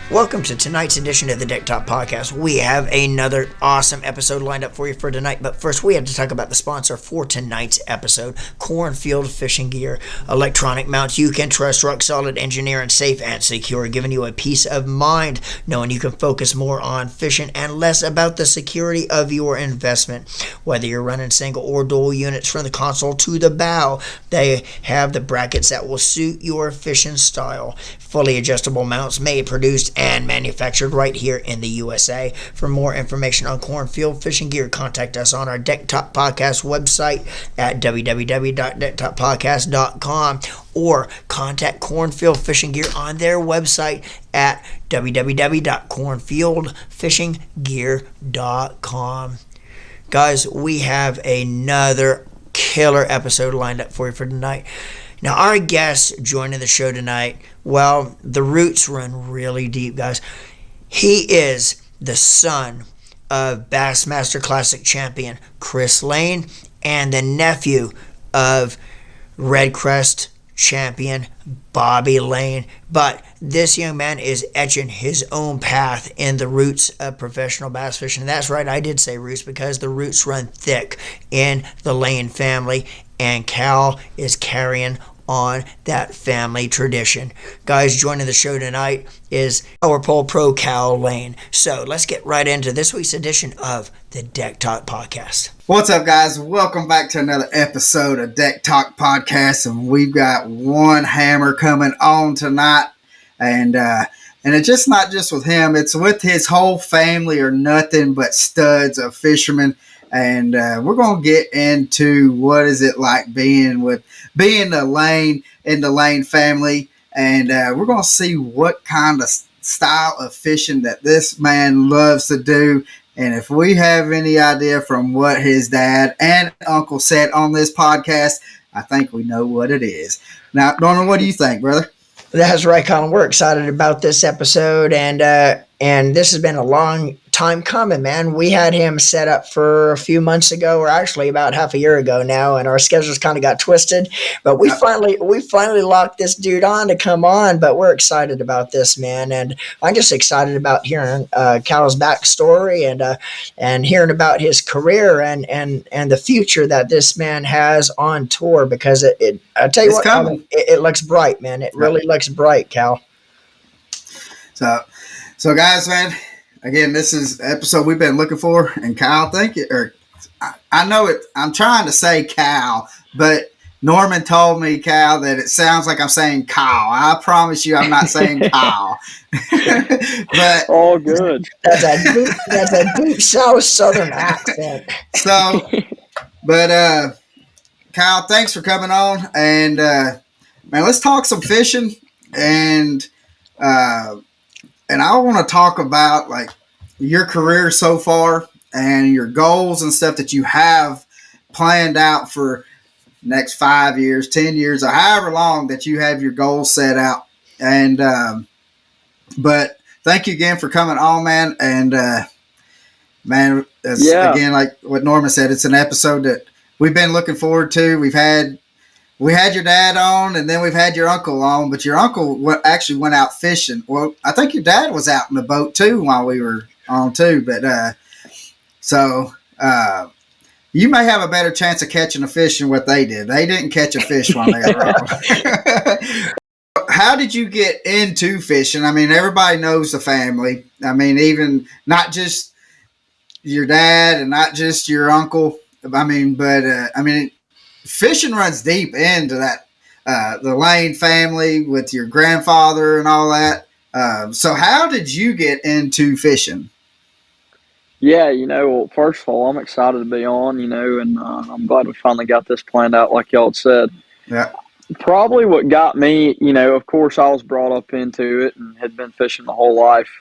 Welcome to tonight's edition of the Deck Talk Podcast. We have another awesome episode lined up for you for tonight, but first we have to talk about the sponsor for tonight's episode, Cornfield Fishing Gear. Electronic mounts you can trust, rock solid, engineered, safe, and secure, giving you a peace of mind, knowing you can focus more on fishing and less about the security of your investment. Whether you're running single or dual units from the console to the bow, they have the brackets that will suit your fishing style. Fully adjustable mounts made, produced, and manufactured right here in the USA. For more information on Cornfield Fishing Gear, contact us on our Deck Talk Podcast website at www.decktalkpodcast.com or contact Cornfield Fishing Gear on their website at www.cornfieldfishinggear.com. Guys, we have another killer episode lined up for you for tonight. Now, our guest joining the show tonight, well, the roots run really deep, guys. He is the son of Bassmaster Classic champion Chris Lane and the nephew of Red Crest champion Bobby Lane. But this young man is etching his own path in the roots of professional bass fishing. And that's right, I did say roots because the roots run thick in the Lane family, and Cal is carrying on that family tradition. Guys, joining the show tonight is Power Pole Pro Cal Lane. So let's get right into this week's edition of the Deck Talk Podcast. What's up, guys? Welcome back to another episode of Deck Talk Podcast, and we've got one hammer coming on tonight, and it's just not just with him; it's with his whole family. Are nothing but studs of fishermen. And we're going to get into what is it like being the Lane in the Lane family. And we're going to see what kind of style of fishing that this man loves to do. And if we have any idea from what his dad and uncle said on this podcast, I think we know what it is. Now, Norman, what do you think, brother? That's right, Colin. We're excited about this episode, and this has been a long time coming, man. We had him set up for a few months ago, or actually about half a year ago now, and our schedules kind of got twisted. But we finally locked this dude on to come on. But we're excited about this, man, and I'm just excited about hearing Cal's backstory and hearing about his career and the future that this man has on tour. Because I tell you what, Colin, it looks bright, man. It really looks bright, Cal. So guys, man. Again, this is the episode we've been looking for, and Kyle, I know it. I'm trying to say Cal, but Norman told me, Cal, that it sounds like I'm saying Kyle. I promise you, I'm not saying Kyle. But all good. That's a deep Southern accent. So, but Kyle, thanks for coming on, and man, let's talk some fishing, and I want to talk about like your career so far and your goals and stuff that you have planned out for next 5 years, 10 years, or however long that you have your goals set out. And but thank you again for coming on, man. And man, again, like what Norman said, it's an episode that we've been looking forward to. We had your dad on, and then we've had your uncle on, but your uncle actually went out fishing. Well, I think your dad was out in the boat too while we were on too. But you may have a better chance of catching a fish than what they did. They didn't catch a fish while they were on. How did you get into fishing? I mean, everybody knows the family. I mean, even not just your dad and not just your uncle. I mean, fishing runs deep into that, the Lane family with your grandfather and all that. So how did you get into fishing? Yeah, well, first of all, I'm excited to be on, and I'm glad we finally got this planned out like y'all had said. Yeah. Probably what got me, of course, I was brought up into it and had been fishing the whole life,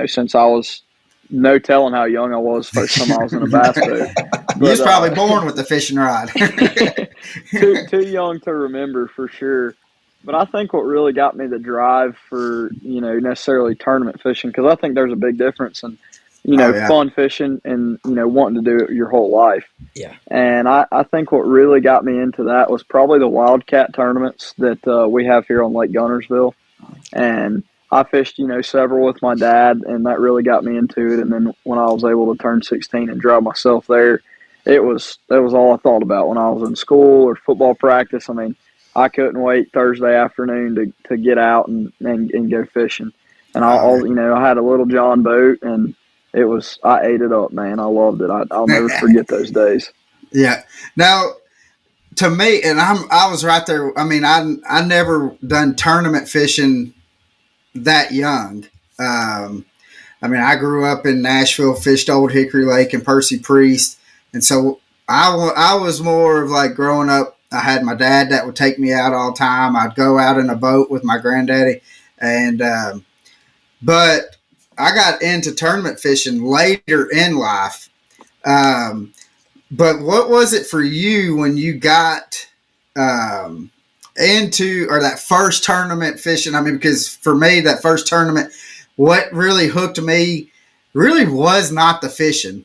since I was no telling how young I was first time I was in a bass boat. You was probably born with the fishing rod. too young to remember for sure. But I think what really got me the drive for, necessarily tournament fishing, because I think there's a big difference in, fun fishing and, wanting to do it your whole life. Yeah. And I think what really got me into that was probably the Wildcat tournaments that we have here on Lake Gunnersville. And I fished, several with my dad, and that really got me into it. And then when I was able to turn 16 and drive myself there, that was all I thought about when I was in school or football practice. I mean, I couldn't wait Thursday afternoon to get out and go fishing. And I had a Little John boat, and I ate it up, man. I loved it. I'll never forget those days. Yeah. Now, to me, and I was right there. I mean, I never done tournament fishing that young. I mean, I grew up in Nashville, fished Old Hickory Lake and Percy Priest, and so I was more of like growing up. I had my dad that would take me out all the time. I'd go out in a boat with my granddaddy, and but I got into tournament fishing later in life. But what was it for you when you got into or that first tournament fishing? I mean, because for me, that first tournament, what really hooked me really was not the fishing.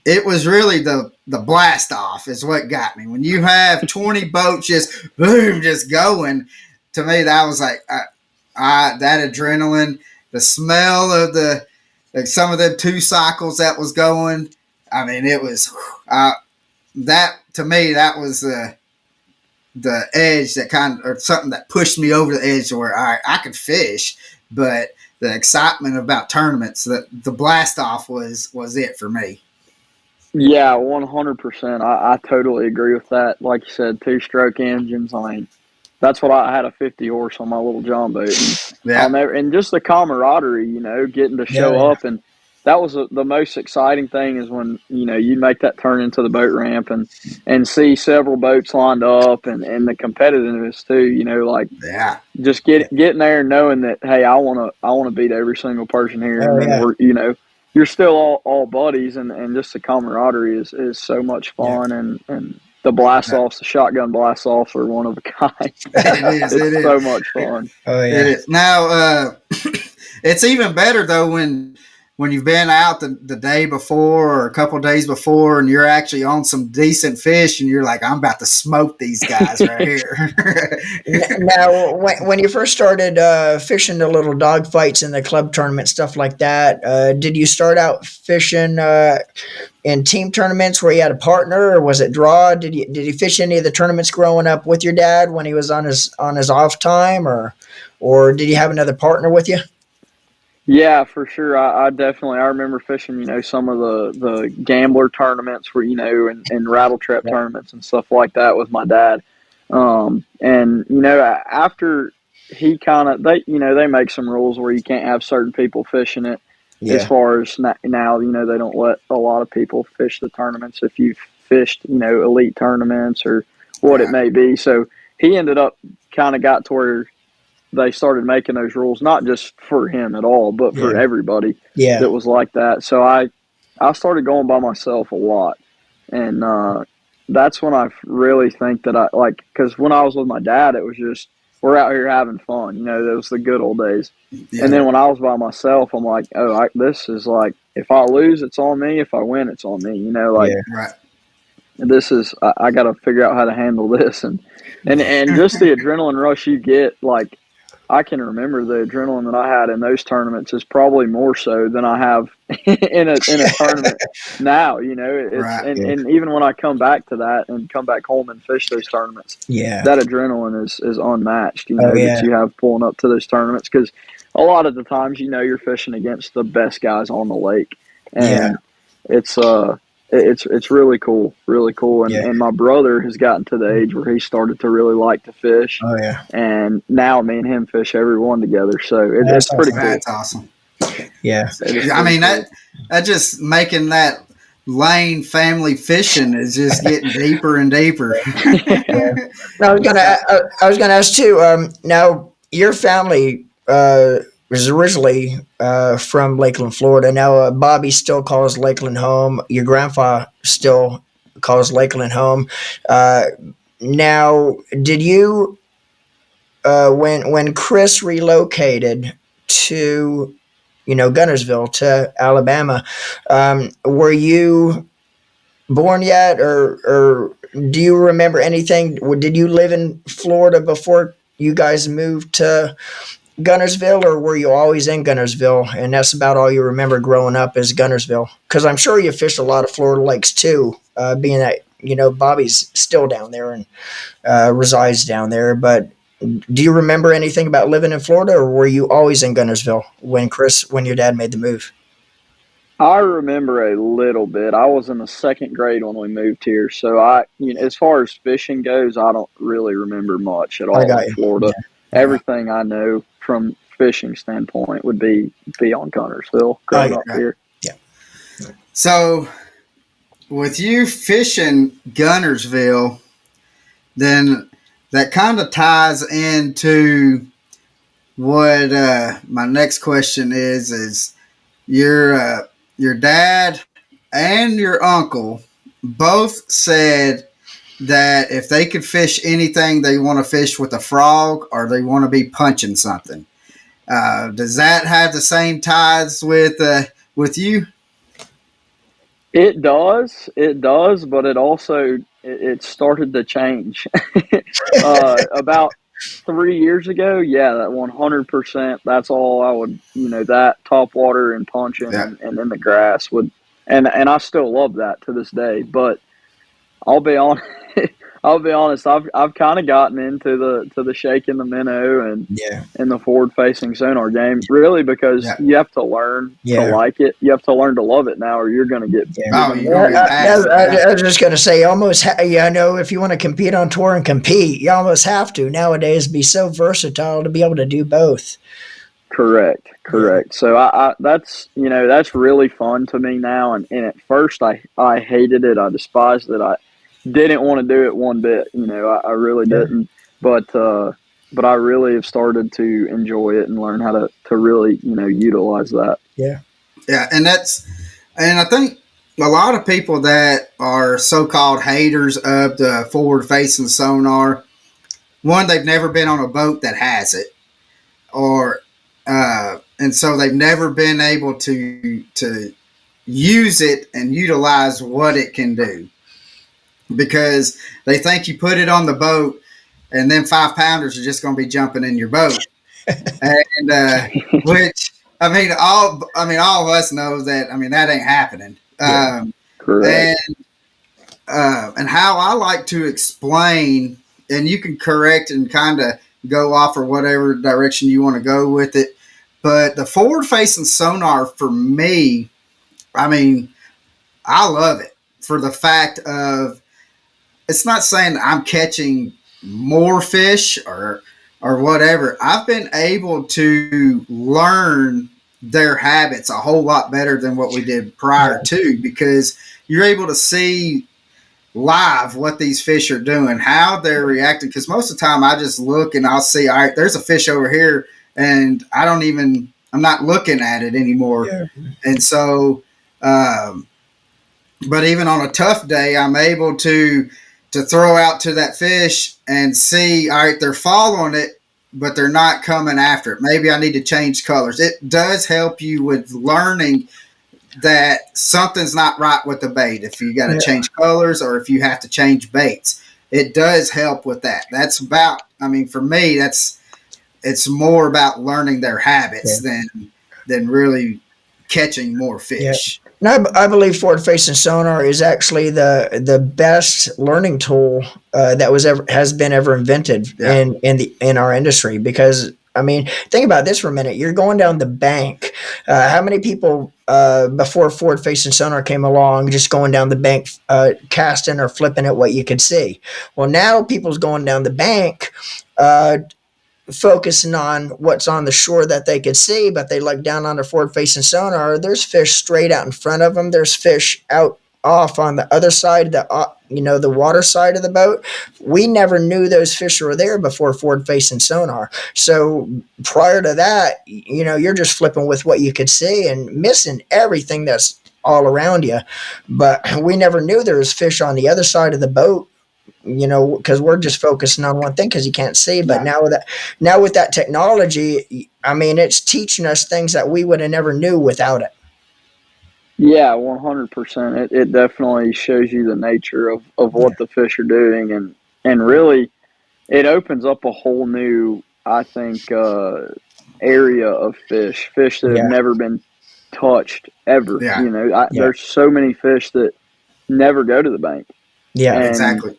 It was really the blast off is what got me. When you have 20 boats just boom, just going, to me that was like that adrenaline, the smell of some of them 2 cycles that was going. I mean, it was that to me that was the edge that or something that pushed me over the edge to where I could fish, but the excitement about tournaments, the blast off was it for me. Yeah, 100%. I totally agree with that. Like you said, 2-stroke engines. I mean, that's what I had, a 50 horse on my Little John boat. And, and just the camaraderie, getting to show up. And that was the most exciting thing is when, you make that turn into the boat ramp and see several boats lined up and the competitiveness too, just getting there and knowing that, hey, I want to beat every single person here. And you're still all buddies, and just the camaraderie is so much fun, and the blast offs, the shotgun blast offs are one of a kind. It is so much fun. Oh yeah, it is. Now it's even better though when you've been out the day before or a couple of days before, and you're actually on some decent fish, and you're like, I'm about to smoke these guys right here. Now, when you first started fishing the little dog fights in the club tournament, stuff like that, did you start out fishing in team tournaments where you had a partner, or was it draw? Did you fish any of the tournaments growing up with your dad when he was on his off time, or did you have another partner with you? Yeah, for sure. I definitely, I remember fishing, some of the gambler tournaments where, and rattle trap tournaments and stuff like that with my dad. After he they make some rules where you can't have certain people fishing it. Yeah. As far as now, they don't let a lot of people fish the tournaments if you've fished, elite tournaments or what it may be. So he ended up kind of got to where they started making those rules, not just for him at all, but for everybody that was like that. So I started going by myself a lot. And that's when I really think that because when I was with my dad, it was just, we're out here having fun. It was the good old days. Yeah. And then when I was by myself, I'm like, this is like, if I lose, it's on me. If I win, it's on me. Right. This is, I got to figure out how to handle this. And just the adrenaline rush you get, like, I can remember the adrenaline that I had in those tournaments is probably more so than I have in a tournament now. And even when I come back to that and come back home and fish those tournaments, that adrenaline is unmatched. That you have pulling up to those tournaments, because a lot of the times you're fishing against the best guys on the lake, and it's really cool, and my brother has gotten to the age where he started to really like to fish. Oh yeah, and now me and him fish every one together, so it's pretty cool. That's awesome. Yeah, I mean cool. that just making that lane family fishing is just getting deeper and deeper. Now, I was gonna ask too. Now your family was originally from Lakeland, Florida. Now Bobby still calls Lakeland home. Your grandpa still calls Lakeland home. Now, did you when Chris relocated to Gunnersville to Alabama, were you born yet, or do you remember anything? Did you live in Florida before you guys moved to Gunnersville, or were you always in Gunnersville, and that's about all you remember growing up is Gunnersville? Because I'm sure you fished a lot of Florida lakes too, being that Bobby's still down there and resides down there. But do you remember anything about living in Florida, or were you always in Gunnersville when your dad made the move? I remember a little bit. I was in the second grade when we moved here, so as far as fishing goes, I don't really remember much at I all got in you. Florida. Yeah. Everything I know from fishing standpoint would be on Gunnersville I growing up Right. here. Yeah. So with you fishing Gunnersville, then that kind of ties into what my next question is your dad and your uncle both said that if they could fish anything, they want to fish with a frog or they want to be punching something. Does that have the same ties with you? It does, but it started to change. About 3 years ago, yeah, that 100%. That's all I would, that top water and punching Yeah. and in the grass would, and I still love that to this day. But I'll be on. I'll be honest. I've kind of gotten into the shaking the minnow Yeah. and the forward facing sonar game really because Yeah. you have to learn to Yeah. like it. You have to learn to love it now, or you're gonna get Yeah. you're Oh, gonna you're get gonna get bored. past it. Yeah. I was just gonna say, I know if you want to compete on tour and compete, you almost have to nowadays be so versatile to be able to do both. Correct, Yeah. correct. So that's really fun to me now. And at first I hated it. I despised it. I didn't want to do it one bit. I really Yeah. didn't. But I really have started to enjoy it and learn how to really utilize that. Yeah. Yeah, and I think a lot of people that are so-called haters of the forward-facing sonar, one, they've never been on a boat that has it, or and so they've never been able to use it and utilize what it can do because they think you put it on the boat and then 5 pounders are just going to be jumping in your boat, and which all of us know that that ain't happening. Yeah. Correct. And and how I like to explain, and you can correct and kind of go off or whatever direction you want to go with it. But the forward facing sonar for me, I mean, I love it for the fact of it's not saying I'm catching more fish or whatever. I've been able to learn their habits a whole lot better than what we did prior to because you're able to see live what these fish are doing, how they're reacting. Because most of the time I just look and I'll see, all right, there's a fish over here, and I'm not looking at it anymore. Yeah. And so, but even on a tough day, I'm able to throw out to that fish and see, all right, they're following it, but they're not coming after it. Maybe I need to change colors. It does help you with learning that something's not right with the bait. If you got to change colors or if you have to change baits, it does help with that. That's about, for me, it's more about learning their habits than really catching more fish. Yeah. And I believe forward facing sonar is actually the best learning tool that has been ever invented in our industry because think about this for a minute. You're going down the bank. How many people before forward facing sonar came along just going down the bank casting or flipping at what you could see? Well, now people's going down the bank focusing on what's on the shore that they could see, but they look down on their forward facing sonar. There's fish straight out in front of them. There's fish out off on the other side, the water side of the boat. We never knew those fish were there before forward facing sonar. So prior to that, you're just flipping with what you could see and missing everything that's all around you. But we never knew there was fish on the other side of the boat, because we're just focusing on one thing because you can't see. But now with that technology, it's teaching us things that we would have never knew without it. Yeah, 100%. It definitely shows you the nature of what the fish are doing, and really, it opens up a whole new, I think, area of fish that have never been touched ever. Yeah. You know, there's so many fish that never go to the bank. Yeah, and exactly.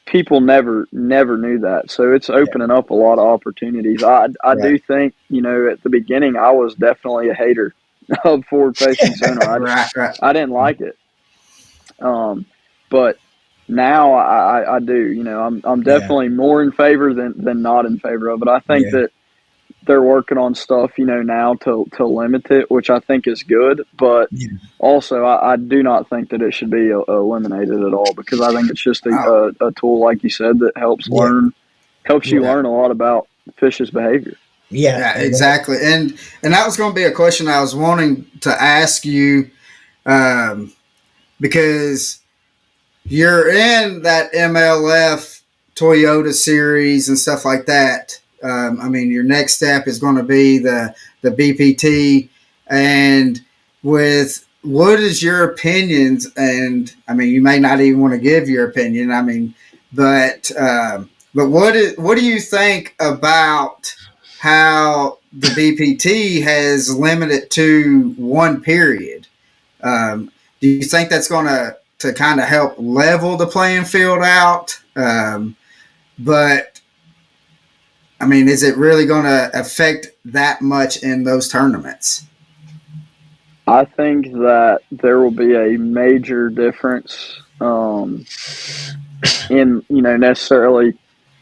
People never knew that. So it's opening up a lot of opportunities. I do think, you know, at the beginning I was definitely a hater of forward facing sonar. Right. I didn't like it. But now I do. You know, I'm definitely more in favor than not in favor of it. I think that they're working on stuff, you know, now to limit it, which I think is good. But also, I do not think that it should be eliminated at all, because I think it's just a tool, like you said, that helps you learn a lot about fish's behavior. Yeah, exactly. And that was going to be a question I was wanting to ask you, because you're in that MLF Toyota series and stuff like that. I mean, your next step is going to be the BPT. And with what is your opinions? And I mean, you may not even want to give your opinion. I mean, but what do you think about how the BPT has limited to one period? Do you think that's going to kind of help level the playing field out? But I mean, is it really going to affect that much in those tournaments? I think that there will be a major difference in, you know, necessarily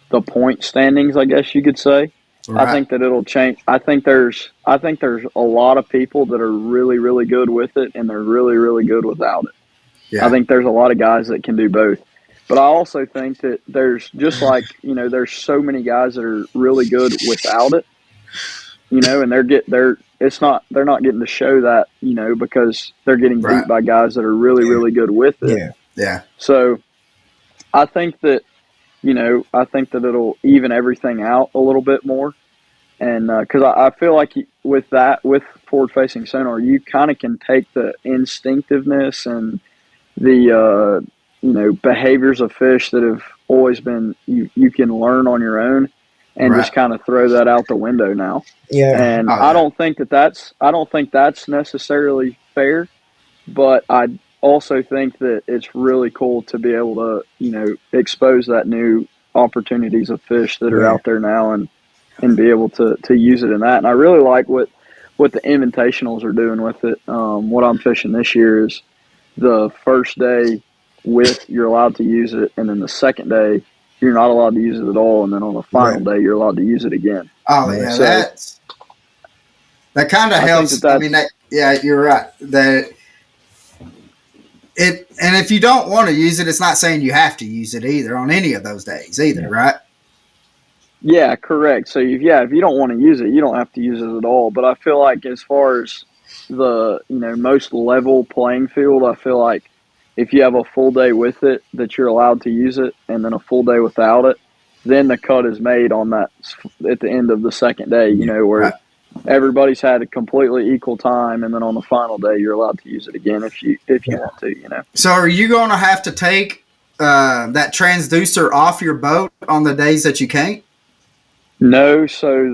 the point standings, I guess you could say. Right. I think that it'll change. I think there's a lot of people that are really, really good with it, and they're really, really good without it. Yeah. I think there's a lot of guys that can do both. But I also think that there's, just like, you know, there's so many guys that are really good without it, you know, and they're not getting to show that, you know, because they're getting beat by guys that are really, really good with it. Yeah. So I think that, you know, it'll even everything out a little bit more. And because I feel like with forward-facing sonar, you kind of can take the instinctiveness and the you know, behaviors of fish that have always been you can learn on your own, and just kind of throw that out the window now. Yeah. And I don't think that's necessarily fair, but I also think that it's really cool to be able to, you know, expose that new opportunities of fish that are out there now, and be able to use it in that. And I really like what the invitationals are doing with it. What I'm fishing this year is the first day you're allowed to use it, and then the second day you're not allowed to use it at all, and then on the final day you're allowed to use it again. Oh yeah, so that kind of helps. I mean, you're right. And if you don't want to use it, it's not saying you have to use it either on any of those days either, right? Yeah, correct. So if you don't want to use it, you don't have to use it at all. But I feel like, as far as the, you know, most level playing field, I feel like if you have a full day with it, that you're allowed to use it, and then a full day without it, then the cut is made on that at the end of the second day, you know, where everybody's had a completely equal time, and then on the final day you're allowed to use it again if you want to, you know. So are you going to have to take that transducer off your boat on the days that you can't? No, so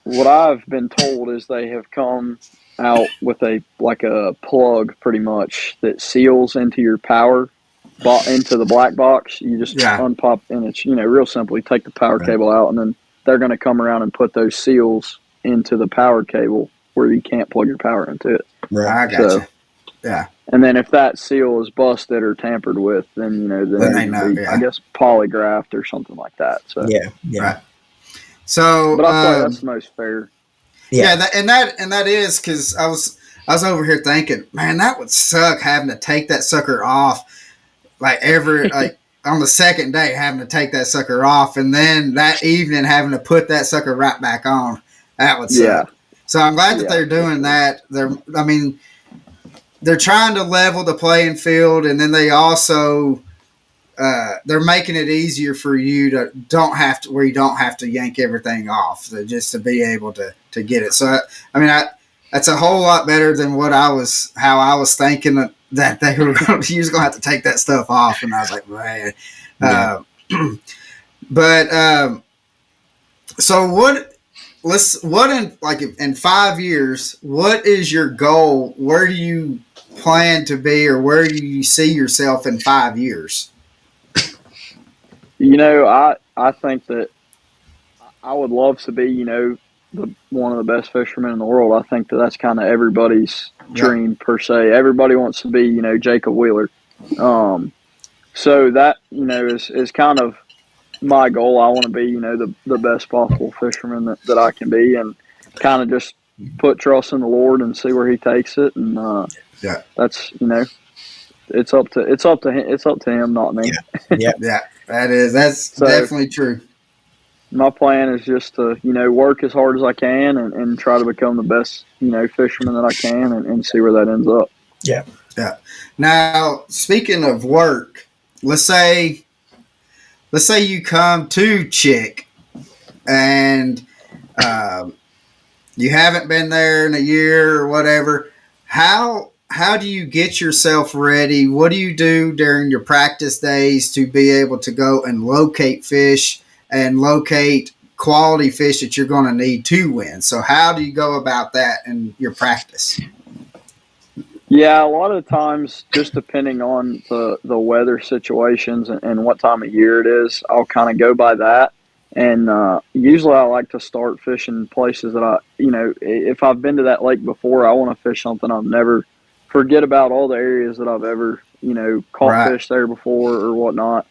what I've been told is they have come out with a plug, pretty much, that seals into your power, into the black box. You just unpop, and it's, you know, real simple. You take the power cable out, and then they're going to come around and put those seals into the power cable where you can't plug your power into it. Right, I got you. Yeah. And then if that seal is busted or tampered with, then, you know, then I guess polygraphed or something like that. So right. So, but I feel like that's the most fair. Yeah, that is, because I was over here thinking, man, that would suck having to take that sucker off, like on the second day, having to take that sucker off, and then that evening having to put that sucker right back on. That would suck. So I'm glad that they're doing that. They're trying to level the playing field, and then they also they're making it easier for you to don't have to yank everything off, just to be able to get it. So I mean, that's a whole lot better than how I was thinking that they were going to have to take that stuff off, and I was like, man. But so in 5 years, what is your goal? Where do you plan to be, or where do you see yourself in 5 years? I think that I would love to be, one of the best fishermen in the world. I think that that's kind of everybody's dream per se. Everybody wants to be, Jacob Wheeler. So that, is kind of my goal. I want to be, the best possible fisherman that I can be, and kind of just put trust in the Lord and see where He takes it. And that's, it's up to him. It's up to Him, not me. Yeah, that's definitely true. My plan is just to, work as hard as I can and try to become the best, fisherman that I can, and see where that ends up. Yeah. Yeah. Now, speaking of work, let's say you come to Chick and you haven't been there in a year or whatever. How do you get yourself ready? What do you do during your practice days to be able to go and locate fish and locate quality fish that you're going to need to win? So how do you go about that in your practice? Yeah, a lot of times, just depending on the weather situations and what time of year it is, I'll kind of go by that. And usually I like to start fishing places that if I've been to that lake before, I want to fish something I've never forget about all the areas that I've ever, caught fish there before or whatnot,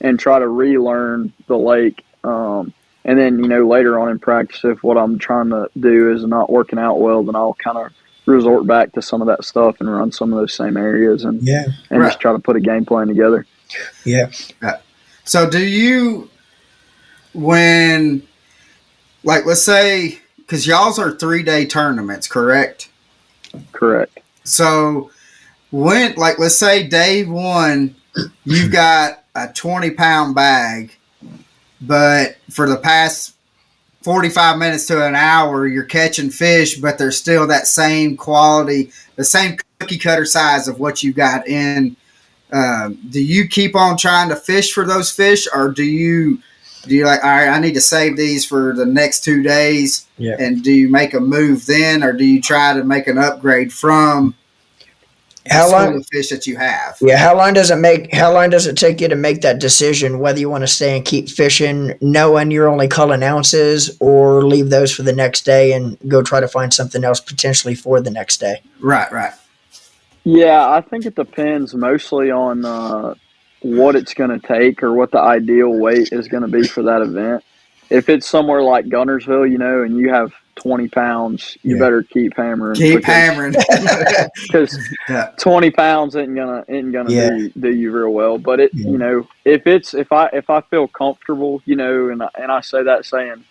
and try to relearn the lake. And then, later on in practice, if what I'm trying to do is not working out well, then I'll kind of resort back to some of that stuff and run some of those same areas and just try to put a game plan together. Yeah. So do you, let's say, because y'all's are 3-day tournaments, correct? Correct. So let's say day one, you've got a 20-pound bag, but for the past 45 minutes to an hour, you're catching fish, but there's still that same quality, the same cookie cutter size of what you got in. Do you keep on trying to fish for those fish, or do you like, all right, I need to save these for the next 2 days? Yeah. And do you make a move then, or do you try to make an upgrade from the fish that you have? Yeah. How long does it take you to make that decision whether you want to stay and keep fishing, knowing you're only culling ounces, or leave those for the next day and go try to find something else potentially for the next day? Right. Yeah, I think it depends mostly on what it's going to take or what the ideal weight is going to be for that event. If it's somewhere like Guntersville, and you have 20 pounds, you better keep hammering. Because 20 pounds ain't gonna do you real well. But if I feel comfortable, and I say that saying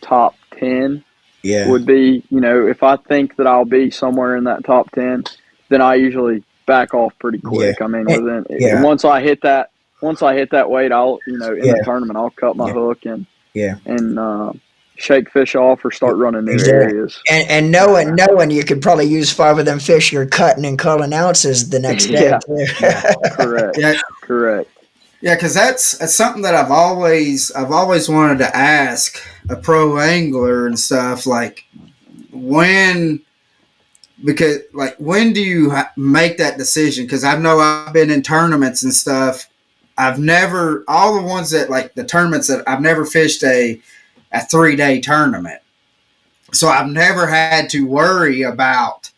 top 10 would be, if I think that I'll be somewhere in that top 10, then I usually back off pretty quick. I mean, once I hit that weight, I'll in the tournament I'll cut my hook and shake fish off or start running new areas. And knowing you could probably use 5 of them fish you're cutting and culling ounces the next day. Correct. Yeah, because that's something that I've always wanted to ask a pro angler and stuff, like when do you make that decision? Because I know I've been in tournaments and stuff. I've never, all the ones that, like the tournaments that I've never fished a 3-day tournament. So I've never had to worry about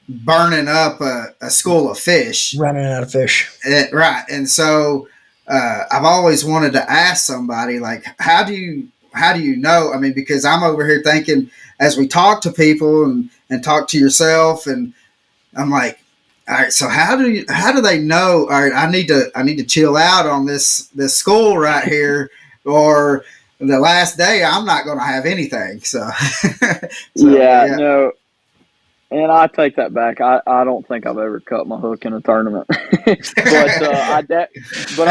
burning up a school of fish. Running out of fish. Right. And so I've always wanted to ask somebody, like, how do you know? I mean, because I'm over here thinking, as we talk to people and talk to yourself, and I'm like, all right, so how do they know? All right, I need to chill out on this school right here, or the last day I'm not going to have anything. So, no, and I take that back. I don't think I've ever cut my hook in a tournament, but it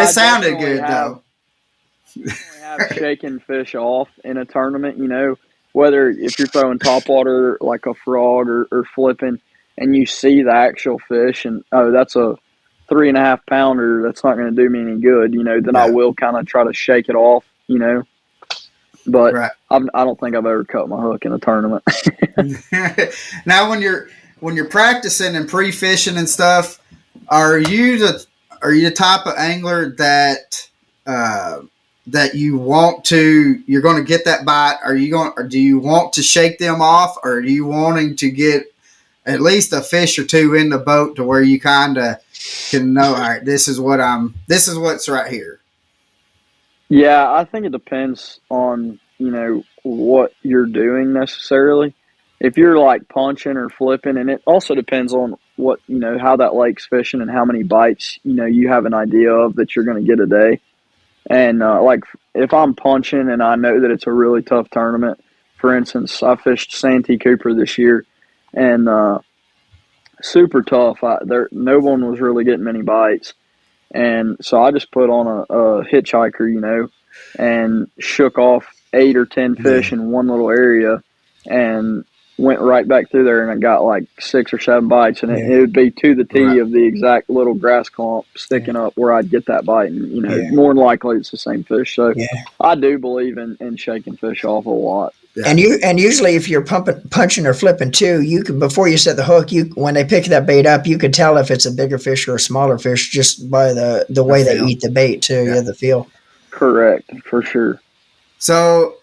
sounded good though. I have shaken fish off in a tournament. Whether if you're throwing topwater like a frog or flipping, and you see the actual fish, and that's a 3.5 pounder, that's not going to do me any good, then I will kind of try to shake it off, but right. I don't think I've ever cut my hook in a tournament. Now, when you're practicing and pre-fishing and stuff, are you the type of angler that that you're going to get that bite? Or do you want to shake them off, or are you wanting to get at least a fish or two in the boat to where you kind of can know, all right, this is what's right here? Yeah, I think it depends on, what you're doing necessarily. If you're like punching or flipping, and it also depends on what, how that lake's fishing and how many bites, you have an idea of that you're going to get a day. And like if I'm punching and I know that it's a really tough tournament, for instance, I fished Santee Cooper this year, and super tough. No one was really getting many bites, and so I just put on a hitchhiker, and shook off 8 or 10 fish in one little area, and went right back through there, and I got like 6 or 7 bites, and it would be to the T of the exact little grass clump sticking up where I'd get that bite, and more than likely it's the same fish. So I do believe in shaking fish off a lot. Yeah. And usually if you're punching or flipping too, you can, before you set the hook, when they pick that bait up, you can tell if it's a bigger fish or a smaller fish just by the way they eat the bait too. Yeah, the feel. Correct, for sure. So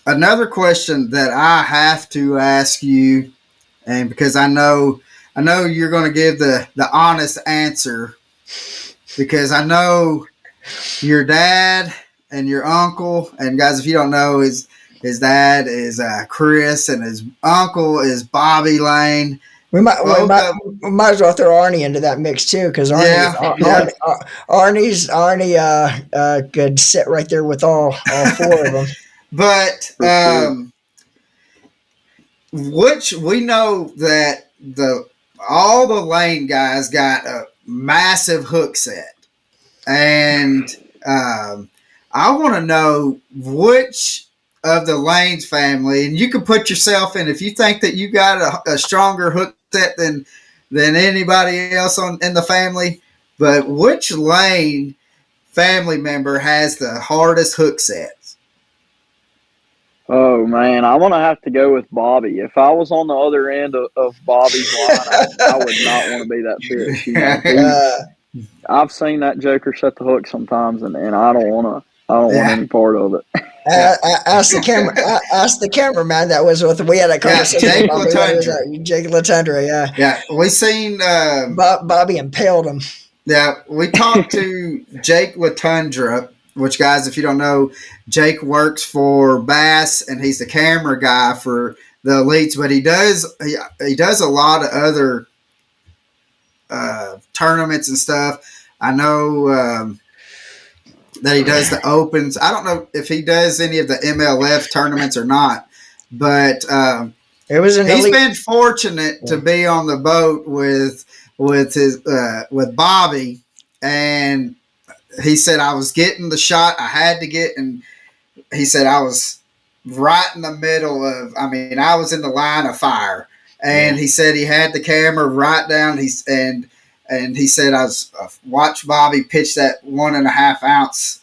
another question that I have to ask you, and because I know you're going to give the honest answer, because I know your dad and your uncle, and guys, if you don't know, his dad is Chris, and his uncle is Bobby Lane. We might as well throw Arnie into that mix too, because Arnie could sit right there with all 4 of them. But which we know that all the Lane guys got a massive hook set, and I want to know which of the Lanes family, and you can put yourself in if you think that you got a stronger hook set than anybody else in the family, but which Lane family member has the hardest hook sets? Oh man, I'm gonna have to go with Bobby. If I was on the other end of Bobby's line, I would not want to be that fish. I've seen that joker set the hook sometimes, and I don't want any part of it. Ask the cameraman that was with. We had a conversation. Jake Latundra. Yeah. We seen Bobby impaled him. Yeah, we talked to Jake Latundra, which, guys, if you don't know, Jake works for Bass, and he's the camera guy for the Elites. But he does a lot of other tournaments and stuff. I know that he does the Opens. I don't know if he does any of the MLF tournaments or not, but he's been fortunate to be on the boat with Bobby, and he said, I was getting the shot I had to get, and he said I was right in the middle of, I was in the line of fire, and he said he had the camera right down. And he said I watched Bobby pitch that 1.5 ounce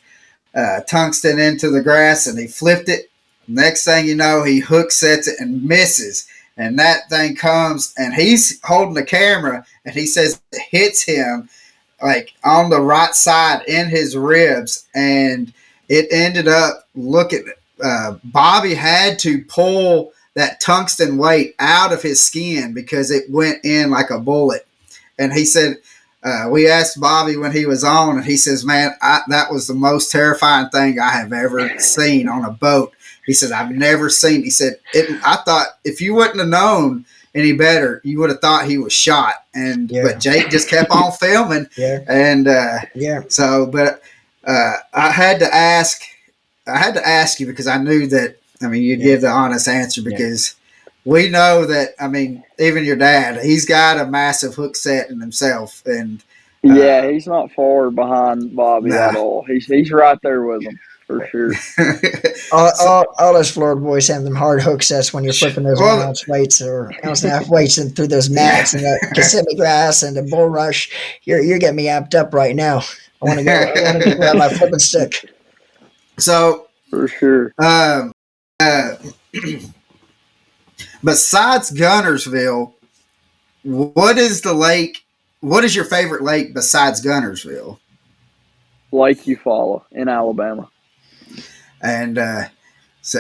tungsten into the grass, and he flipped it. Next thing you know, he hook sets it and misses, and that thing comes, and he's holding the camera, and he says it hits him like on the right side in his ribs, and it ended up Bobby had to pull that tungsten weight out of his skin because it went in like a bullet. And he said, we asked Bobby when he was on, and he says, man, that was the most terrifying thing I have ever seen on a boat. He said, I've never seen. He said, I thought if you wouldn't have known any better, you would have thought he was shot. But Jake just kept on filming. So, but I had to ask you because I knew that, you'd give the honest answer, because we know that, even your dad, he's got a massive hook set in himself. And he's not far behind Bobby at all. He's right there with him. For sure. all us Florida boys have them hard hook sets when you're flipping those 1 ounce weights or 1.5 ounce weights through those mats and the Kissimmee grass and the bulrush. You're getting me amped up right now. I want to go grab my flipping stick. So For sure. Uh, besides Gunnersville, what is the lake? What is your favorite lake besides Gunnersville? Lake Eufaula in Alabama. And so,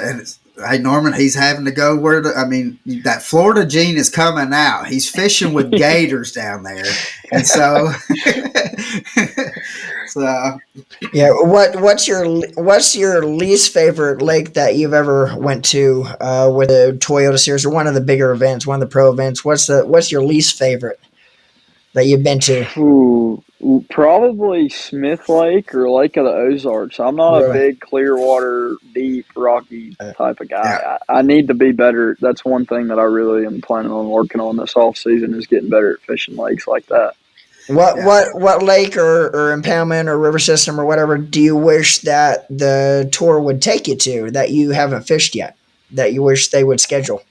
hey Norman, he's having to go where that Florida gene is coming out. He's fishing with gators down there, and so so yeah. What's your least favorite lake that you've ever went to with the Toyota Series or one of the bigger events, one of the pro events? What's your least favorite that you've been to? Ooh, probably Smith Lake or Lake of the Ozarks. I'm not a Really? big Clearwater, deep, rocky type of guy. yeah. I need to be better. That's one thing that I really am planning on working on this off season is getting better at fishing lakes like that. What lake or impoundment or river system or whatever do you wish that the tour would take you to that you haven't fished yet, that you wish they would schedule?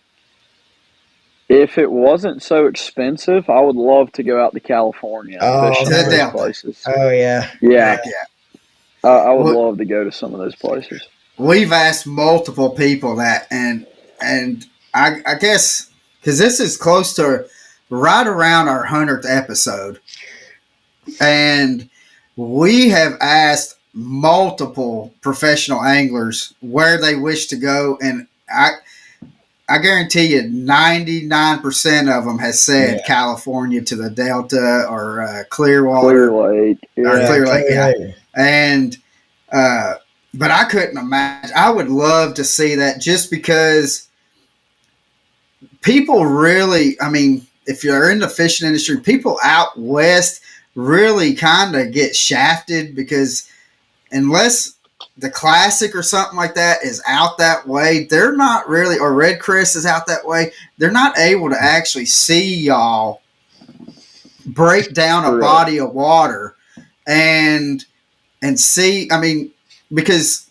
If it wasn't so expensive, I would love to go out to California and fish Oh, some of those Delta. places. oh yeah. Yeah, Heck yeah. I would Well, love to go to some of those places. we've asked multiple people that, and I guess because this is close to right around our 100th episode, and we have asked multiple professional anglers where they wish to go, and I guarantee you 99% of them has said California to the Delta or Clearwater. Clear Lake. Or Yeah. Clear Lake, yeah. Lake. And but I couldn't imagine. I would love to see that just because people really, if you're in the fishing industry, people out west really kind of get shafted because unless the Classic or something like that is out that way, they're not really, or Red Chris is out that way, they're not able to actually see y'all break down a body of water and see, because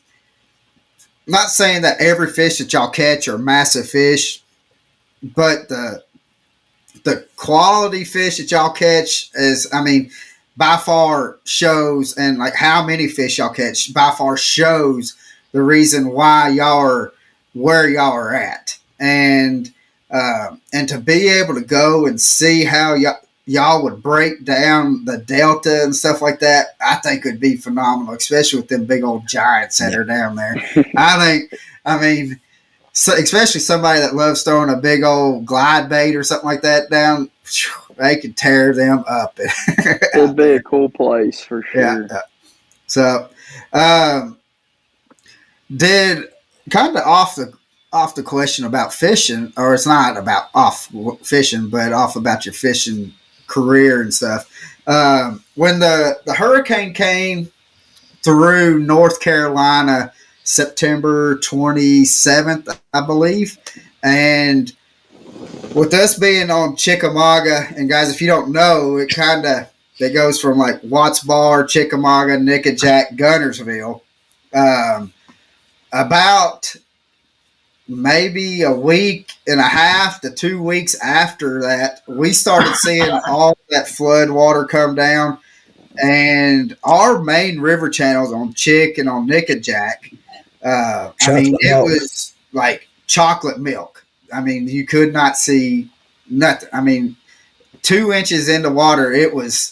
I'm not saying that every fish that y'all catch are massive fish, but the quality fish that y'all catch is, by far shows, and like how many fish y'all catch by far shows the reason why y'all are where y'all are at. And to be able to go and see how y'all would break down the Delta and stuff like that, I think would be phenomenal, especially with them big old giants that are down there. So especially somebody that loves throwing a big old glide bait or something like that down, they could tear them up. It'd be a cool place for sure. Yeah. So, did kind of off the question about fishing, or it's not about off fishing, but off about your fishing career and stuff. When the hurricane came through North Carolina, September 27th, I believe. And with us being on Chickamauga, and guys, if you don't know, it goes from like Watts Bar, Chickamauga, Nickajack, Gunnersville. About maybe a week and a half to 2 weeks after that, we started seeing all that flood water come down. And our main river channels on Chick and on Nickajack, it was like chocolate milk. You could not see nothing. 2 inches into water,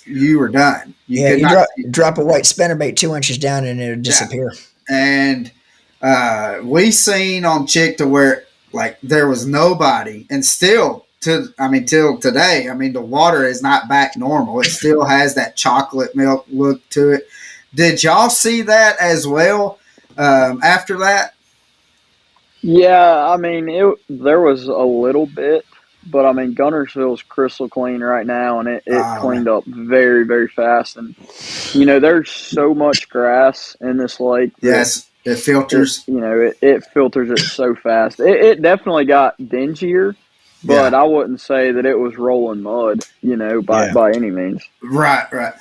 you were done. You drop a white spinnerbait 2 inches down and it would disappear. Yeah. And we seen on Chick to where like there was nobody, and still till today, the water is not back normal. It still has that chocolate milk look to it. Did y'all see that as well after that? Yeah, there was a little bit, but Gunnersville's crystal clean right now, and it cleaned up very, very fast. And there's so much grass in this lake. Yes, it filters. It filters it so fast. It definitely got dingier, but I wouldn't say that it was rolling mud, by any means. Right.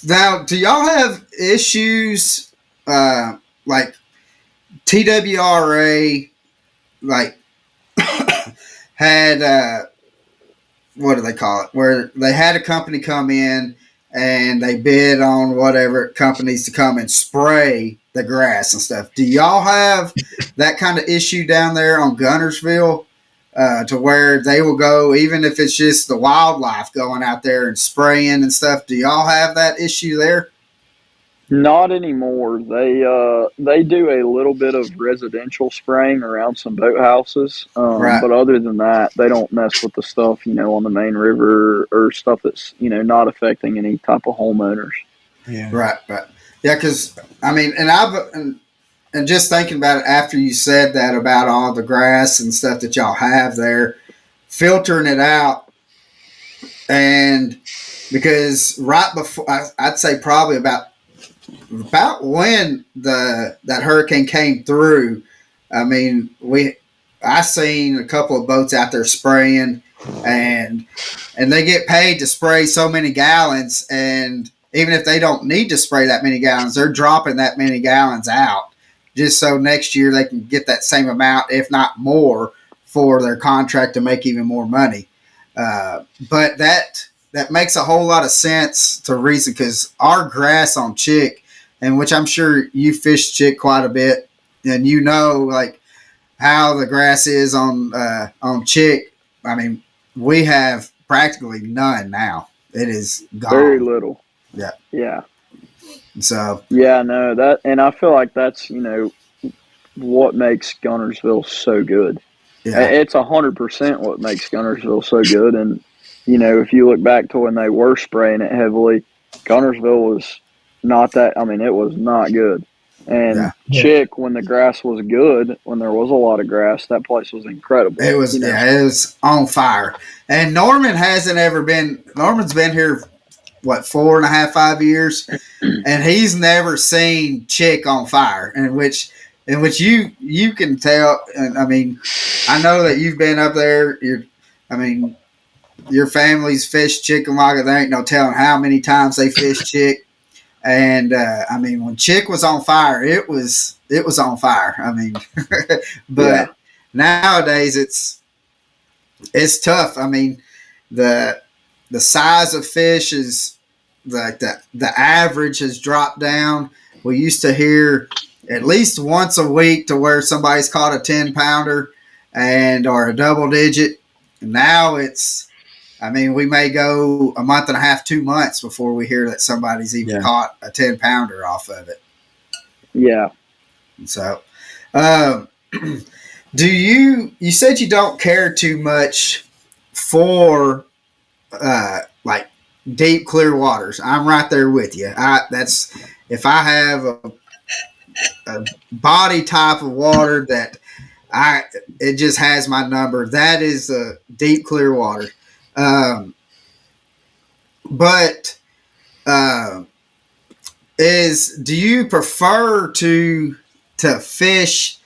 Now, do y'all have issues like TWRA? Like had what do they call it? Where they had a company come in and they bid on whatever companies to come and spray the grass and stuff. Do y'all have that kind of issue down there on Guntersville to where they will go, even if it's just the wildlife going out there and spraying and stuff? Do y'all have that issue there? Not anymore. They do a little bit of residential spraying around some boathouses, Right. but other than that, they don't mess with the stuff on the main river or stuff that's not affecting any type of homeowners. Yeah. Right. Yeah, because I mean, and just thinking about it after you said that about all the grass and stuff that y'all have there, filtering it out, and because right before, I'd say probably about when that hurricane came through, I mean, I seen a couple of boats out there spraying, and they get paid to spray so many gallons, and even if they don't need to spray that many gallons, they're dropping that many gallons out just so next year they can get that same amount, if not more, for their contract to make even more money. But that makes a whole lot of sense to reason, because our grass on Chick, and which I'm sure you fish Chick quite a bit, and like how the grass is on Chick. I mean, we have practically none now. It is gone. Very little. Yeah. Yeah. So. Yeah, no, that, and I feel like that's what makes Guntersville so good. Yeah. It's 100% what makes Guntersville so good, and if you look back to when they were spraying it heavily, Guntersville was not that. I mean, it was not good. And Chick, when the grass was good, when there was a lot of grass, that place was incredible. It was, it was on fire. And Norman's been here, what, 4.5, 5 years, and he's never seen Chick on fire. In which you can tell. And I mean, I know that you've been up there. Your family's fished Chickamauga. There ain't no telling how many times they fished Chick. And I mean, when Chick was on fire, it was on fire. I mean, but nowadays it's tough. I mean, the size of fish is like the average has dropped down. We used to hear at least once a week to where somebody's caught a 10-pounder or a double digit. Now we may go a month and a half, 2 months before we hear that somebody's even caught a 10-pounder off of it. Yeah. So, you said you don't care too much for, like deep, clear waters. I'm right there with you. If I have a body type of water that it just has my number, that is a deep, clear water. But do you prefer to fish?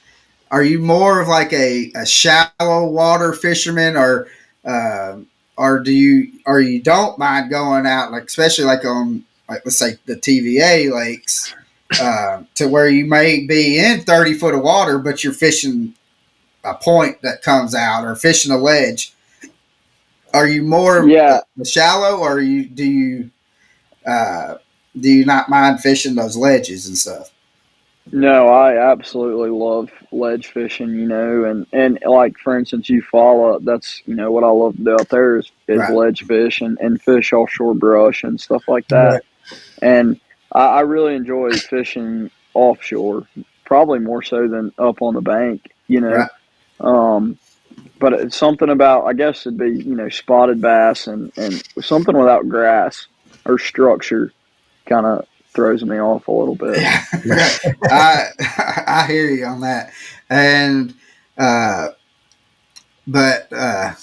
Are you more of like a shallow water fisherman, or do you don't mind going out, like especially like on, like, let's say the TVA lakes, to where you may be in 30 foot of water, but you're fishing a point that comes out or fishing a ledge? Are you more shallow, or do you not mind fishing those ledges and stuff? No, I absolutely love ledge fishing, and like, for instance, that's, what I love to do out there is ledge fish and fish offshore brush and stuff like that. Right. And I really enjoy fishing offshore, probably more so than up on the bank, Right. But it's something about, I guess it'd be, spotted bass and something without grass or structure kind of throws me off a little bit. Yeah. I hear you on that. And, but I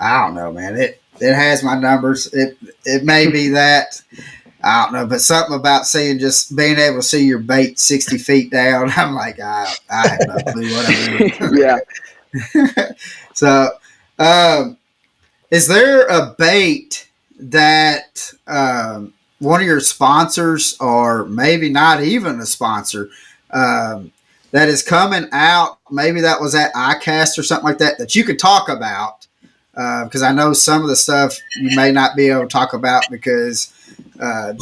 don't know, man. It has my numbers. It may be that, I don't know, but something about being able to see your bait 60 feet down, I'm like, I have no clue what I'm doing. Yeah. So, is there a bait that one of your sponsors, or maybe not even a sponsor, that is coming out, maybe that was at ICAST or something like that you could talk about, because I know some of the stuff you may not be able to talk about because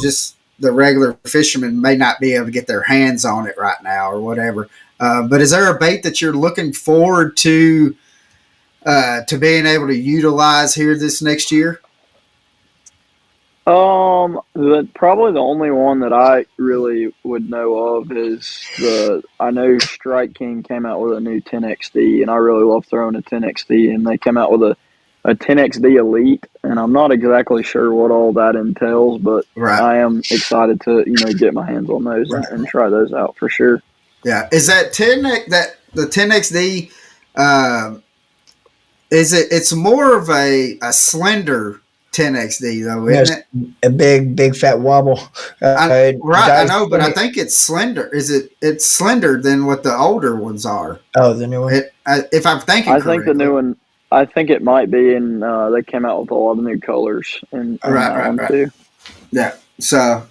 just the regular fishermen may not be able to get their hands on it right now or whatever. But is there a bait that you're looking forward to being able to utilize here this next year? Probably the only one that I really would know of is I know Strike King came out with a new 10XD, and I really love throwing a 10XD, and they came out with a 10XD Elite, and I'm not exactly sure what all that entails, but I am excited to, get my hands on those and try those out for sure. Yeah. Is that the 10XD, it's more of a slender 10XD though, isn't it? A big fat wobble. I know, but I think it's slender. It's slender than what the older ones are. Oh, the new one. If I'm thinking correctly. I think the new one. I think it might be, and they came out with a lot of new colors and right. Too. Yeah. So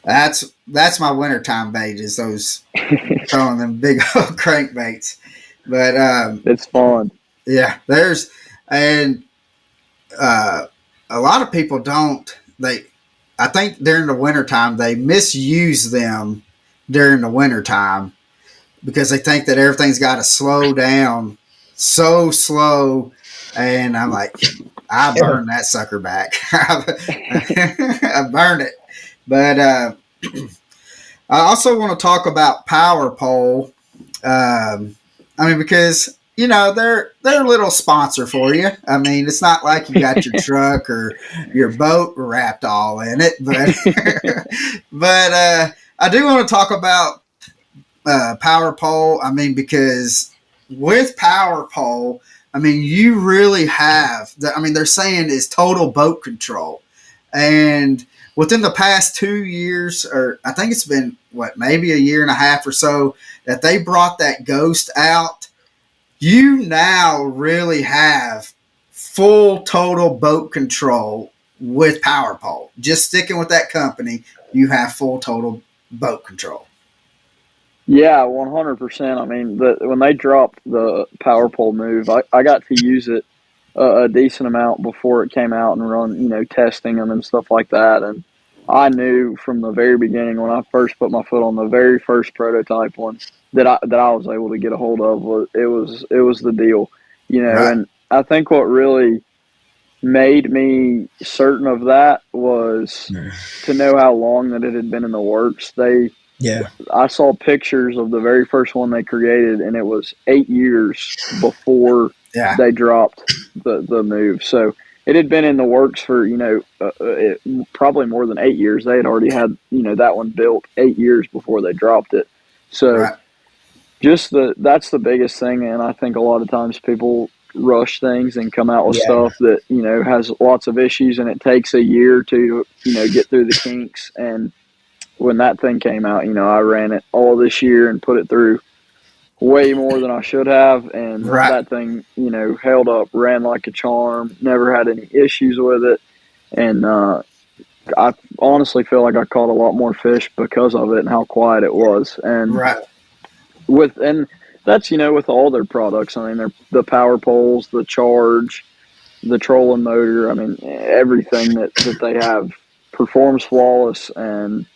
that's my wintertime bait is those throwing them big old crankbaits. But it's fun. Yeah, a lot of people don't. I think during the wintertime they misuse them during the wintertime because they think that everything's got to slow down so slow, and I'm like, I burn that sucker back. I burn it. But I also want to talk about Power Pole. Because they're a little sponsor for you. I mean, it's not like you got your truck or your boat wrapped all in it, but I do want to talk about Power Pole. I mean, because with Power Pole, I mean, you really have they're saying is total boat control, and within the past 2 years, or I think it's been maybe a year and a half or so, that they brought that Ghost out. You now really have full total boat control with Power Pole. Just sticking with that company, you have full total boat control. Yeah, 100%. I mean, when they dropped the Power Pole move, I got to use it a decent amount before it came out and run, testing them and stuff like that. And I knew from the very beginning when I first put my foot on the very first prototype one that I was able to get a hold of. It was the deal, Right. And I think what really made me certain of that was to know how long that it had been in the works. I saw pictures of the very first one they created, and it was 8 years before they dropped the move. So it had been in the works for, probably more than 8 years. They had already had, that one built 8 years before they dropped it. So that's the biggest thing. And I think a lot of times people rush things and come out with stuff that, has lots of issues, and it takes a year to, get through the kinks. And when that thing came out, I ran it all this year and put it through way more than I should have, and that thing, held up, ran like a charm, never had any issues with it, and I honestly feel like I caught a lot more fish because of it and how quiet it was. And that's with all their products. I mean, they're the Power Poles, the Charge, the trolling motor. I mean, everything that they have performs flawless, and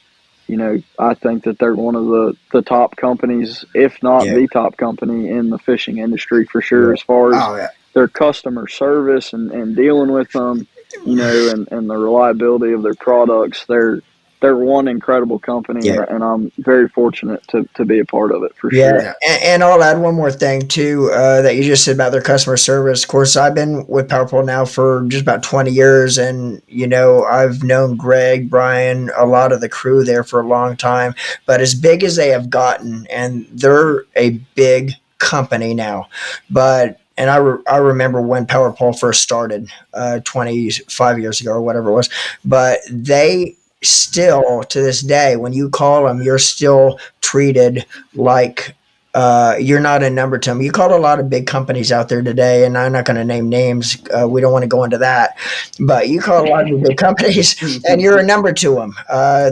I think that they're one of the top companies, if not the top company in the fishing industry for sure, as far as their customer service and dealing with them, and the reliability of their products. They're one incredible company, and I'm very fortunate to be a part of it for sure. Yeah, and I'll add one more thing too that you just said about their customer service. Of course, I've been with Power Pole now for just about 20 years, and I've known Greg, Brian, a lot of the crew there for a long time. But as big as they have gotten, and they're a big company now, and I remember when Power Pole first started 25 years ago or whatever it was, but they still to this day, when you call them, you're still treated like you're not a number to them. You call a lot of big companies out there today, and I'm not going to name names. We don't want to go into that, but you call a lot of big companies and you're a number to them.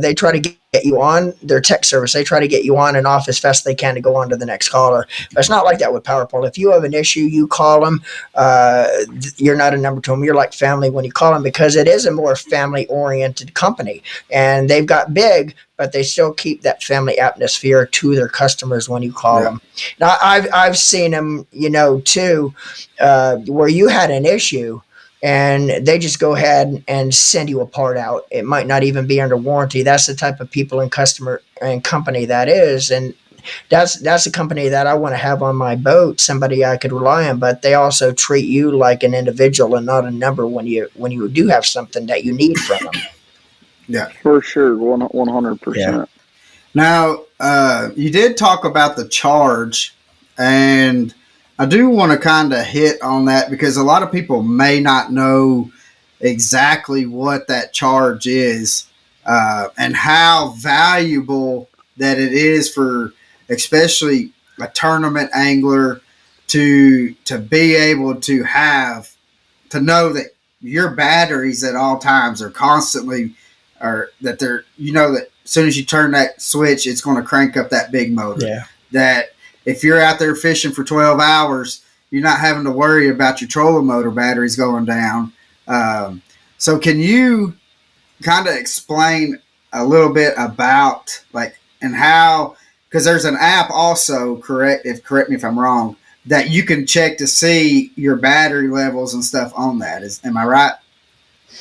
They try to get get you on their text service. They try to get you on and off as fast as they can to go on to the next caller. But it's not like that with PowerPole. If you have an issue, you call them. You're not a number to them. You're like family when you call them, because it is a more family-oriented company. And they've got big, but they still keep that family atmosphere to their customers when you call them. Now, I've seen them, too, where you had an issue, and they just go ahead and send you a part out. It might not even be under warranty. That's the type of people and customer and company that is. And that's a company that I want to have on my boat, somebody I could rely on, but they also treat you like an individual and not a number when you do have something that you need from them. Yeah. For sure. 100%. Yeah. Now, you did talk about the charge, and I do want to kind of hit on that because a lot of people may not know exactly what that charge is, and how valuable that it is for especially a tournament angler to be able to know that your batteries at all times are constantly, or that they're, that as soon as you turn that switch, it's going to crank up that big motor. Yeah. That if you're out there fishing for 12 hours, you're not having to worry about your trolling motor batteries going down. So can you kind of explain a little bit about and how, because there's an app also, correct me if I'm wrong, that you can check to see your battery levels and stuff on that. Am I right?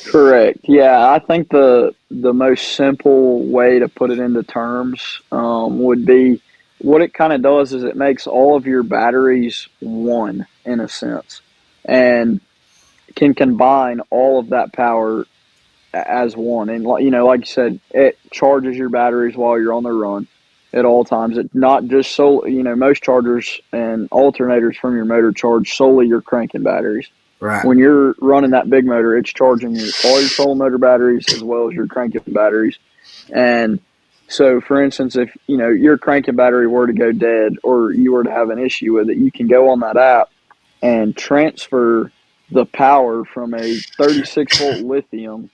Correct. Yeah, I think the most simple way to put it into terms would be, what it kind of does is it makes all of your batteries one, in a sense, and can combine all of that power as one. And like you said, it charges your batteries while you're on the run at all times. It's not just most chargers and alternators from your motor charge solely your cranking batteries. Right. When you're running that big motor, it's charging all your trolling motor batteries as well as your cranking batteries. And so, for instance, if your cranking battery were to go dead or you were to have an issue with it, you can go on that app and transfer the power from a 36-volt lithium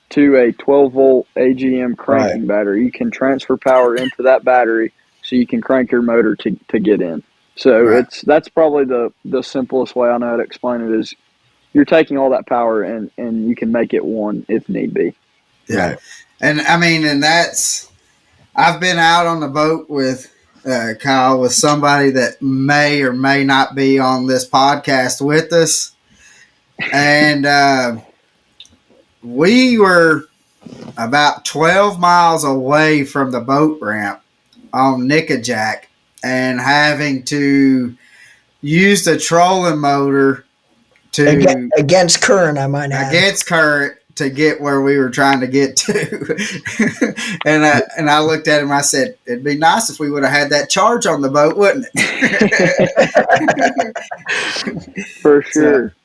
to a 12-volt AGM cranking battery. You can transfer power into that battery so you can crank your motor to get in. So that's probably the simplest way I know how to explain it, is you're taking all that power and you can make it one if need be. Yeah. And I mean, and I've been out on the boat with Kyle, with somebody that may or may not be on this podcast with us. And we were about 12 miles away from the boat ramp on Nickajack and having to use the trolling motor to against current, I might add. Against current to get where we were trying to get to. and I looked at him, I said, it'd be nice if we would have had that charge on the boat, wouldn't it? For sure.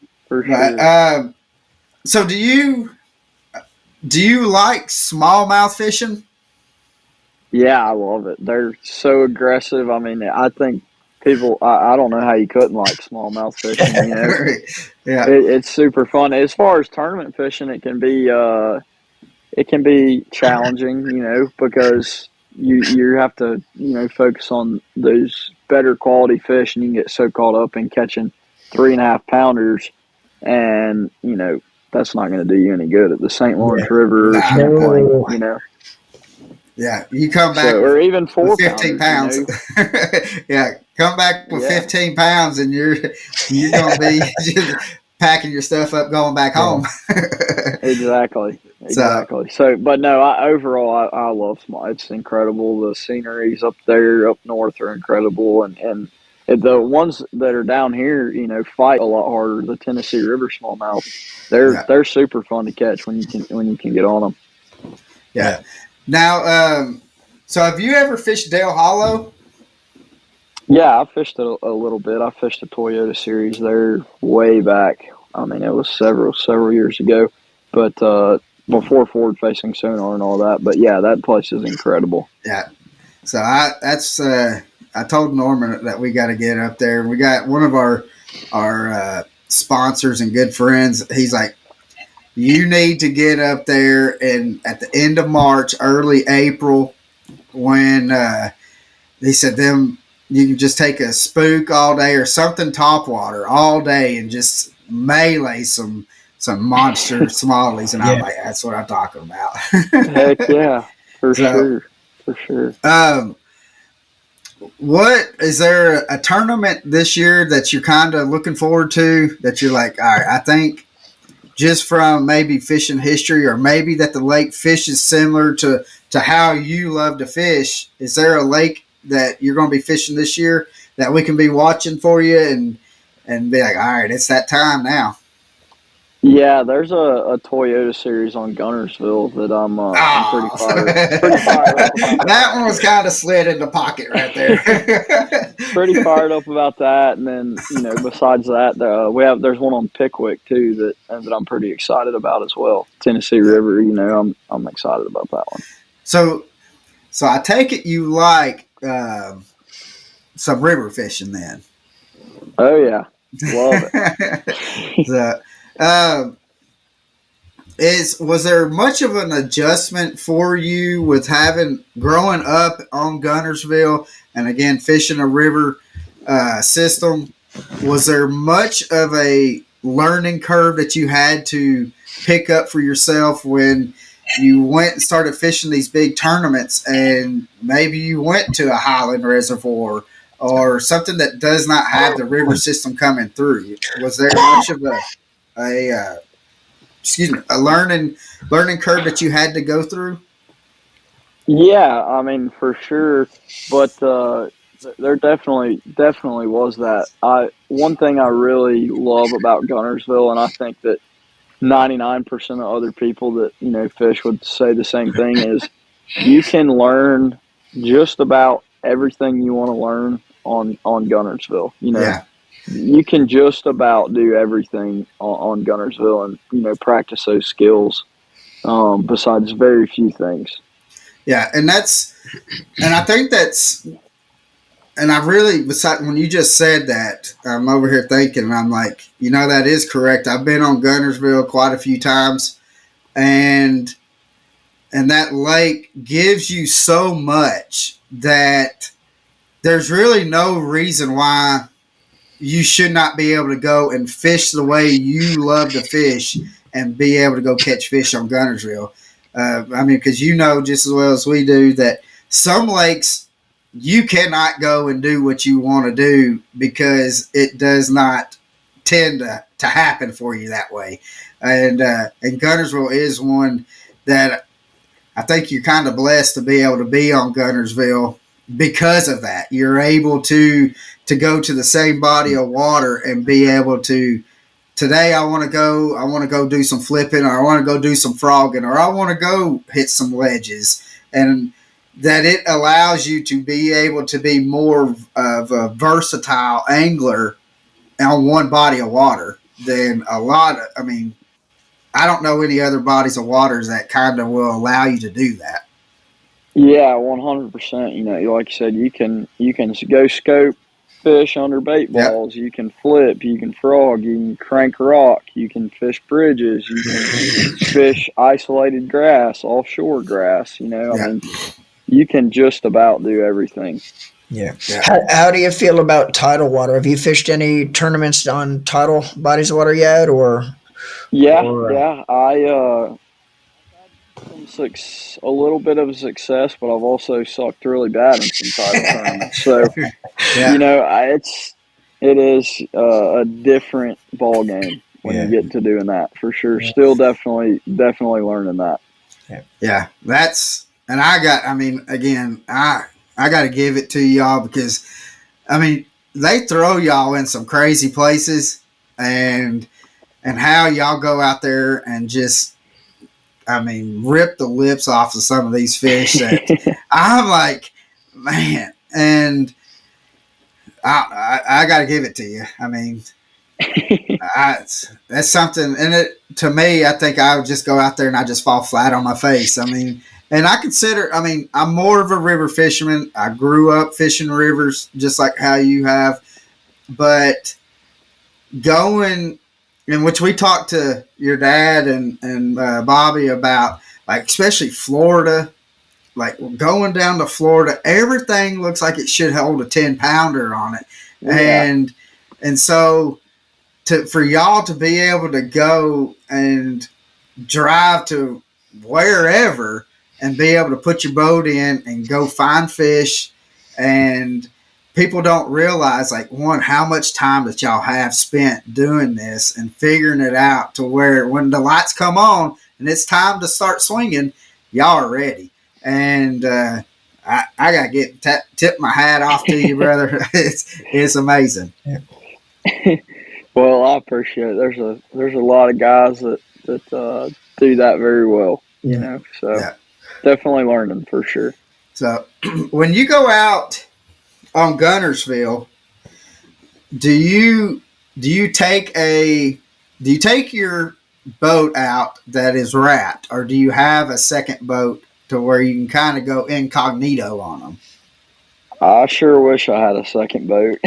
So do you like smallmouth fishing? Yeah, I love it. They're so aggressive. I mean, I think people, I don't know how you couldn't like smallmouth fishing. Yeah, it's super fun. As far as tournament fishing, it can be challenging, because you have to focus on those better quality fish, and you can get so caught up in catching 3.5 pounders, and that's not going to do you any good at the St. Lawrence River or Champlain. Yeah, you come back or even 4 15 pounds. Yeah, come back with 15 pounds, and you're gonna be just packing your stuff up, going back home. Exactly. So, but no, I love small. It's incredible. The sceneries up there, up north, are incredible, and the ones that are down here, fight a lot harder. The Tennessee River smallmouth, they're super fun to catch when you can get on them. Yeah. Now, so have you ever fished Dale Hollow? Yeah, I fished a little bit. I fished the Toyota Series there way back. I mean, it was several years ago, but before forward-facing sonar and all that. But yeah, that place is incredible. Yeah. So I told Norman that we got to get up there. We got one of our sponsors and good friends. He's like, you need to get up there and at the end of March, early April, when he said them you can just take a spook all day or something topwater all day and just melee some monster smallies, and I'm like, that's what I'm talking about. Heck yeah, for sure. What is there a tournament this year that you're kind of looking forward to that you're like, all right, I think just from maybe fishing history or maybe that the lake fish is similar to how you love to fish? Is there a lake that you're going to be fishing this year that we can be watching for you and be like, all right, it's that time now? Yeah, there's a Toyota series on Guntersville that I'm pretty fired up about. That one was kind of slid in the pocket right there. Pretty fired up about that, and then besides that, there's one on Pickwick too that I'm pretty excited about as well. Tennessee River, I'm excited about that one. So I take it you like some river fishing then? Oh yeah, love it. Was there much of an adjustment for you with growing up on Guntersville and again fishing a river system? Was there much of a learning curve that you had to pick up for yourself when you went and started fishing these big tournaments, and maybe you went to a highland reservoir or something that does not have the river system coming through? Was there much of a learning curve that you had to go through? Yeah, I mean, for sure, but there definitely was that. One thing I really love about Guntersville, and I think that 99% of other people that fish would say the same thing, is you can learn just about everything you want to learn on Guntersville. You can just about do everything on Guntersville and practice those skills. Besides very few things. Yeah, and I think that's, and I really, besides when you just said that, I'm over here thinking, and I'm like, that is correct. I've been on Guntersville quite a few times, and that lake gives you so much that there's really no reason why you should not be able to go and fish the way you love to fish and be able to go catch fish on Guntersville. Because just as well as we do that some lakes you cannot go and do what you want to do because it does not tend to happen for you that way. And Guntersville is one that I think you're kind of blessed to be able to be on Guntersville because of that. You're able to go to the same body of water and be able to, today I want to go do some flipping, or I want to go do some frogging, or I want to go hit some ledges, and that it allows you to be able to be more of a versatile angler on one body of water than a lot of, I don't know any other bodies of waters that kind of will allow you to do that. Yeah, 100%. Like you said, you can go scope fish under bait balls. Yep. You can flip. You can frog. You can crank rock. You can fish bridges. You can fish isolated grass, offshore grass. I mean, you can just about do everything. Yeah. How do you feel about tidal water? Have you fished any tournaments on tidal bodies of water yet, or? Yeah. I a little bit of success, but I've also sucked really bad in some tidal tournaments. So, it is a different ball game when you get to doing that, for sure. Yeah. Still definitely learning that. Yeah, and I got to give it to y'all because, they throw y'all in some crazy places, and how y'all go out there and just, rip the lips off of some of these fish that I'm like, man, and I got to give it to you. That's something, and to me, I think I would just go out there and I just fall flat on my face. And I consider, I'm more of a river fisherman. I grew up fishing rivers just like how you have, but going in which we talked to your dad and Bobby about, like, especially Florida, like going down to Florida, everything looks like it should hold a 10-pounder on it. Yeah. And so for y'all to be able to go and drive to wherever and be able to put your boat in and go find fish, and people don't realize, like, one, how much time that y'all have spent doing this and figuring it out to where when the lights come on and it's time to start swinging, y'all are ready. And I gotta tip my hat off to you, brother. It's amazing. Well, I appreciate it. There's a lot of guys that do that very well, you know. So definitely learning for sure. So when you go out on Guntersville, do you take your boat out that is wrapped, or do you have a second boat to where you can kind of go incognito on them? I sure wish I had a second boat.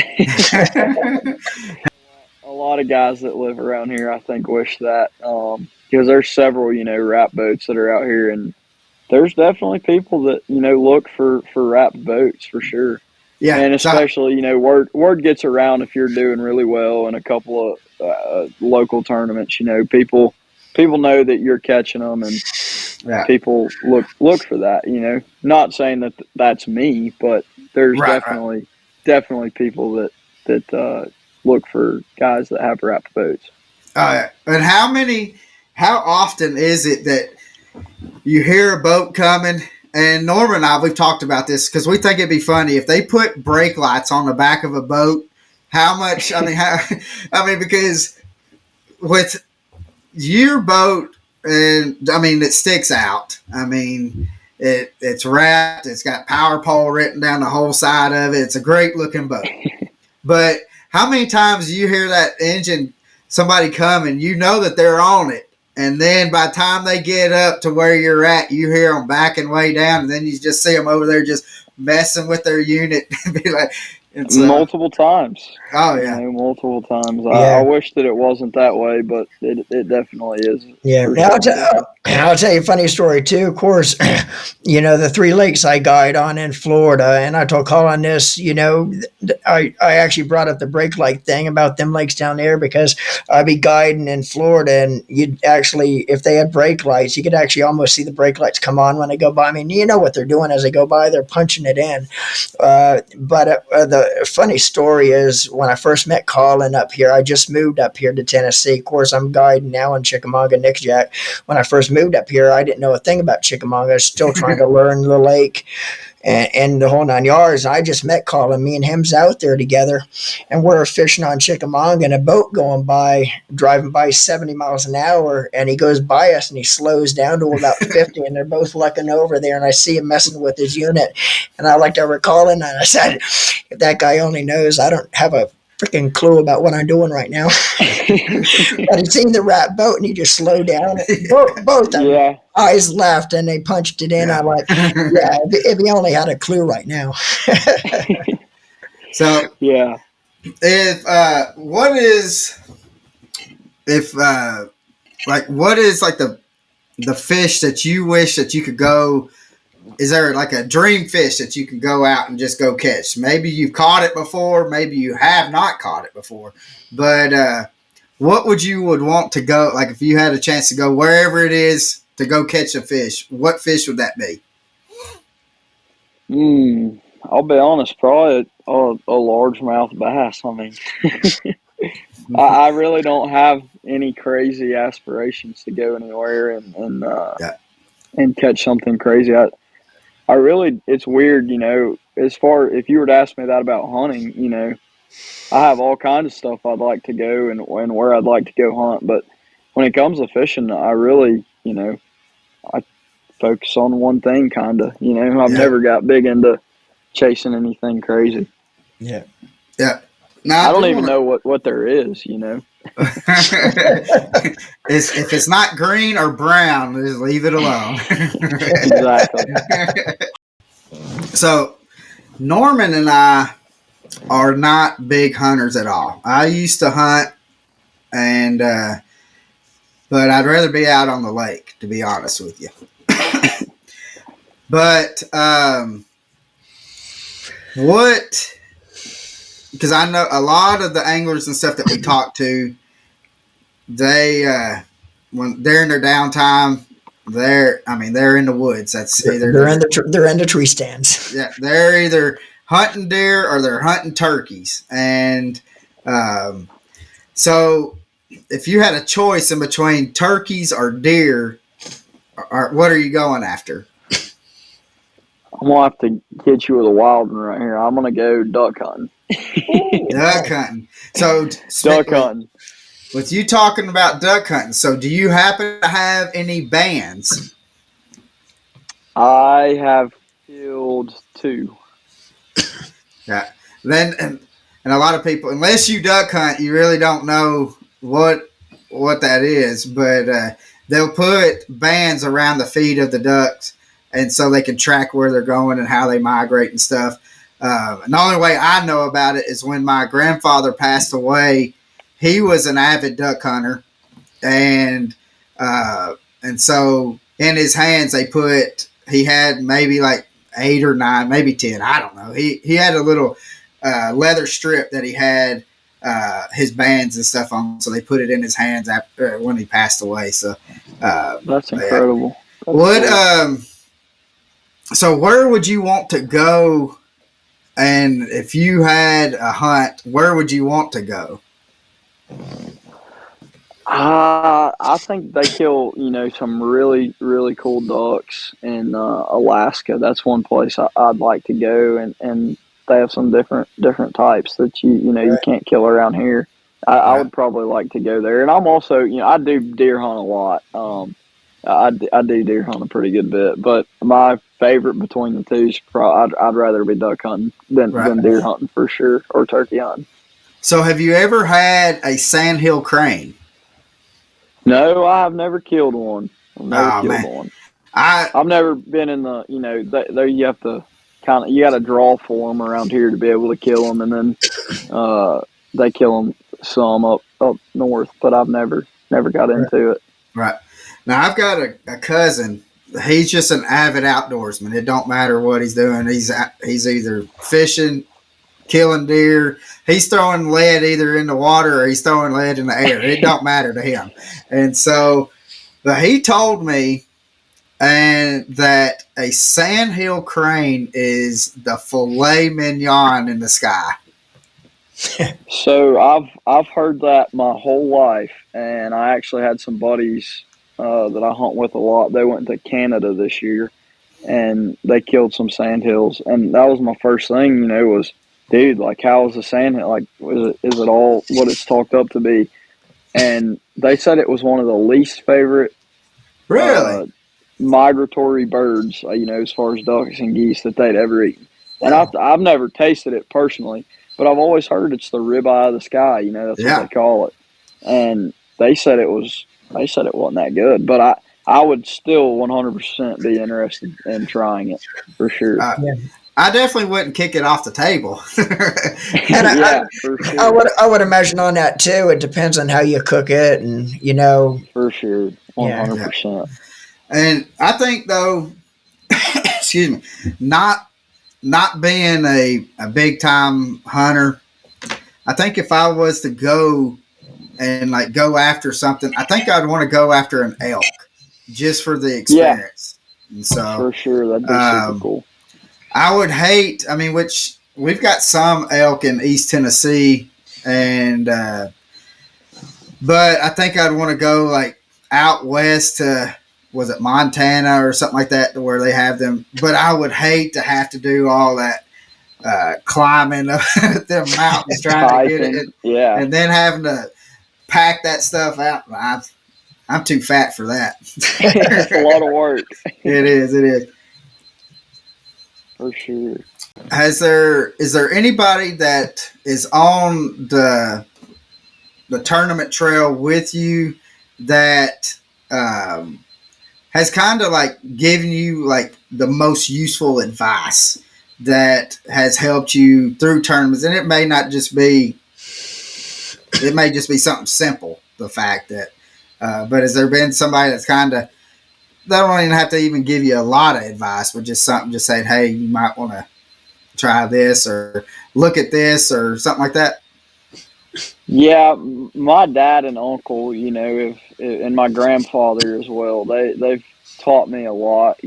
A lot of guys that live around here, I think, wish that, because there's several, wrap boats that are out here, and there's definitely people that, look for wrapped boats for sure. Yeah, and especially, word gets around if you're doing really well in a couple of local tournaments. People know that you're catching them, and people look for that. Not saying that that's me, but there's definitely people that look for guys that have wrapped boats. And how often is it that you hear a boat coming? And Norman and I, we've talked about this because we think it'd be funny if they put brake lights on the back of a boat. How much? Because with your boat, and it sticks out. It's wrapped. It's got power pole written down the whole side of it. It's a great looking boat. But how many times do you hear that engine, somebody coming, that they're on it, and then by the time they get up to where you're at, you hear them backing way down, and then you just see them over there just messing with their unit. Be like, multiple times. Oh yeah, multiple times. Yeah. I wish that it wasn't that way, but it definitely is. Yeah. Now I'll tell you a funny story too. Of course, the 3 lakes I guide on in Florida, and I told Colin this. I actually brought up the brake light thing about them lakes down there because I'd be guiding in Florida, and you'd actually, if they had brake lights, you could actually almost see the brake lights come on when they go by. You know what they're doing as they go by; they're punching it in. But the funny story is when I first met Colin up here, I just moved up here to Tennessee. Of course, I'm guiding now in Chickamauga, Nick Jack. When I first moved up here, I didn't know a thing about Chickamauga. I was still trying to learn the lake and the whole 9 yards. I just met Colin. Me and him's out there together, and we're fishing on Chickamauga, and a boat driving by 70 miles an hour, and he goes by us, and he slows down to about 50, and they're both looking over there, and I see him messing with his unit, and I looked over at Colin, and I said, if that guy only knows, I don't have a freaking clue about what I'm doing right now. But he'd seen the wrap boat, and he just slowed down. Both of them eyes left, and they punched it in. Yeah. I'm like, if he only had a clue right now. So yeah, what is the fish that you wish that you could go? Is there like a dream fish that you can go out and just go catch? Maybe you've caught it before, maybe you have not caught it before, but what would want to go, like if you had a chance to go wherever it is to go catch a fish, what fish would that be? I'll be honest, probably a largemouth bass. I really don't have any crazy aspirations to go anywhere and catch something crazy. I really, it's weird, if you were to ask me that about hunting, I have all kinds of stuff I'd like to go and where I'd like to go hunt. But when it comes to fishing, I really, I focus on one thing kind of, I've never got big into chasing anything crazy. Yeah. I don't even know what there is, If it's not green or brown, just leave it alone. Exactly. So Norman and I are not big hunters at all. I used to hunt and but I'd rather be out on the lake, to be honest with you. But what? Because I know a lot of the anglers and stuff that we talk to, they when they're in their downtime, they're in the woods. That's either they're in the tree stands. Yeah, they're either hunting deer or they're hunting turkeys. And so, if you had a choice in between turkeys or deer, what are you going after? I'm gonna have to hit you with a wild one right here. I'm gonna go duck hunting. Duck hunting. So duck hunting. With you talking about duck hunting, so do you happen to have any bands? I have killed 2. Yeah. Then and a lot of people, unless you duck hunt, you really don't know what that is. But they'll put bands around the feet of the ducks, and so they can track where they're going and how they migrate and stuff. And the only way I know about it is when my grandfather passed away. He was an avid duck hunter, and so in his hands he had maybe like 8 or 9, maybe 10. I don't know. He had a little leather strip that he had his bands and stuff on, so they put it in his hands after when he passed away. So that's incredible. Yeah. What so where would you want to go? And if you had a hunt, where would you want to go? I think they kill, some really, really cool ducks in Alaska. That's one place I'd like to go, and they have some different types that you can't kill around here. I would probably like to go there, and I'm also, I do deer hunt a lot. I do deer hunt a pretty good bit, but my favorite between the two is I'd rather be duck hunting than deer hunting for sure, or turkey hunting. So have you ever had a sandhill crane? No, I've never killed one. I've never been in the, there you have to you got to draw for them around here to be able to kill them, and then they kill them some up north, but I've never got into it. Right. Now I've got a cousin. He's just an avid outdoorsman. It don't matter what he's doing. He's either fishing, killing deer. He's throwing lead either in the water or he's throwing lead in the air. It don't matter to him. And so he told me that a sandhill crane is the filet mignon in the sky. So I've heard that my whole life, and I actually had some buddies that I hunt with a lot. They went to Canada this year, and they killed some sandhills, and that was my first thing. Was, dude, like, how is a sandhill? Like, is it all what it's talked up to be? And they said it was one of the least favorite, really, migratory birds. As far as ducks and geese that they'd ever eaten. And I've never tasted it personally, but I've always heard it's the ribeye of the sky. That's what they call it. And they said it wasn't that good, but I would still 100% be interested in trying it for sure. I definitely wouldn't kick it off the table. And for sure. I would imagine on that too. It depends on how you cook it, and for sure, 100%. Yeah. And I think though, excuse me, not being a big time hunter, I think if I was to go and go after something, I think I'd want to go after an elk just for the experience. And so for sure, that'd be super cool. I would hate, which we've got some elk in East Tennessee, and but I think I'd want to go out west to, was it Montana or something like that, to where they have them. But I would hate to have to do all that climbing up them mountains trying to get it, and then having to pack that stuff out. I'm too fat for that. It's a lot of work. It is. For sure. Is there anybody that is on the tournament trail with you that has kind of given you the most useful advice that has helped you through tournaments? And it may not just be it may just be something simple. The fact that, but has there been somebody that's kind of, they don't even have to even give you a lot of advice, but just something, just saying, hey, you might want to try this or look at this or something like that? Yeah, my dad and uncle, and my grandfather as well. They've taught me a lot.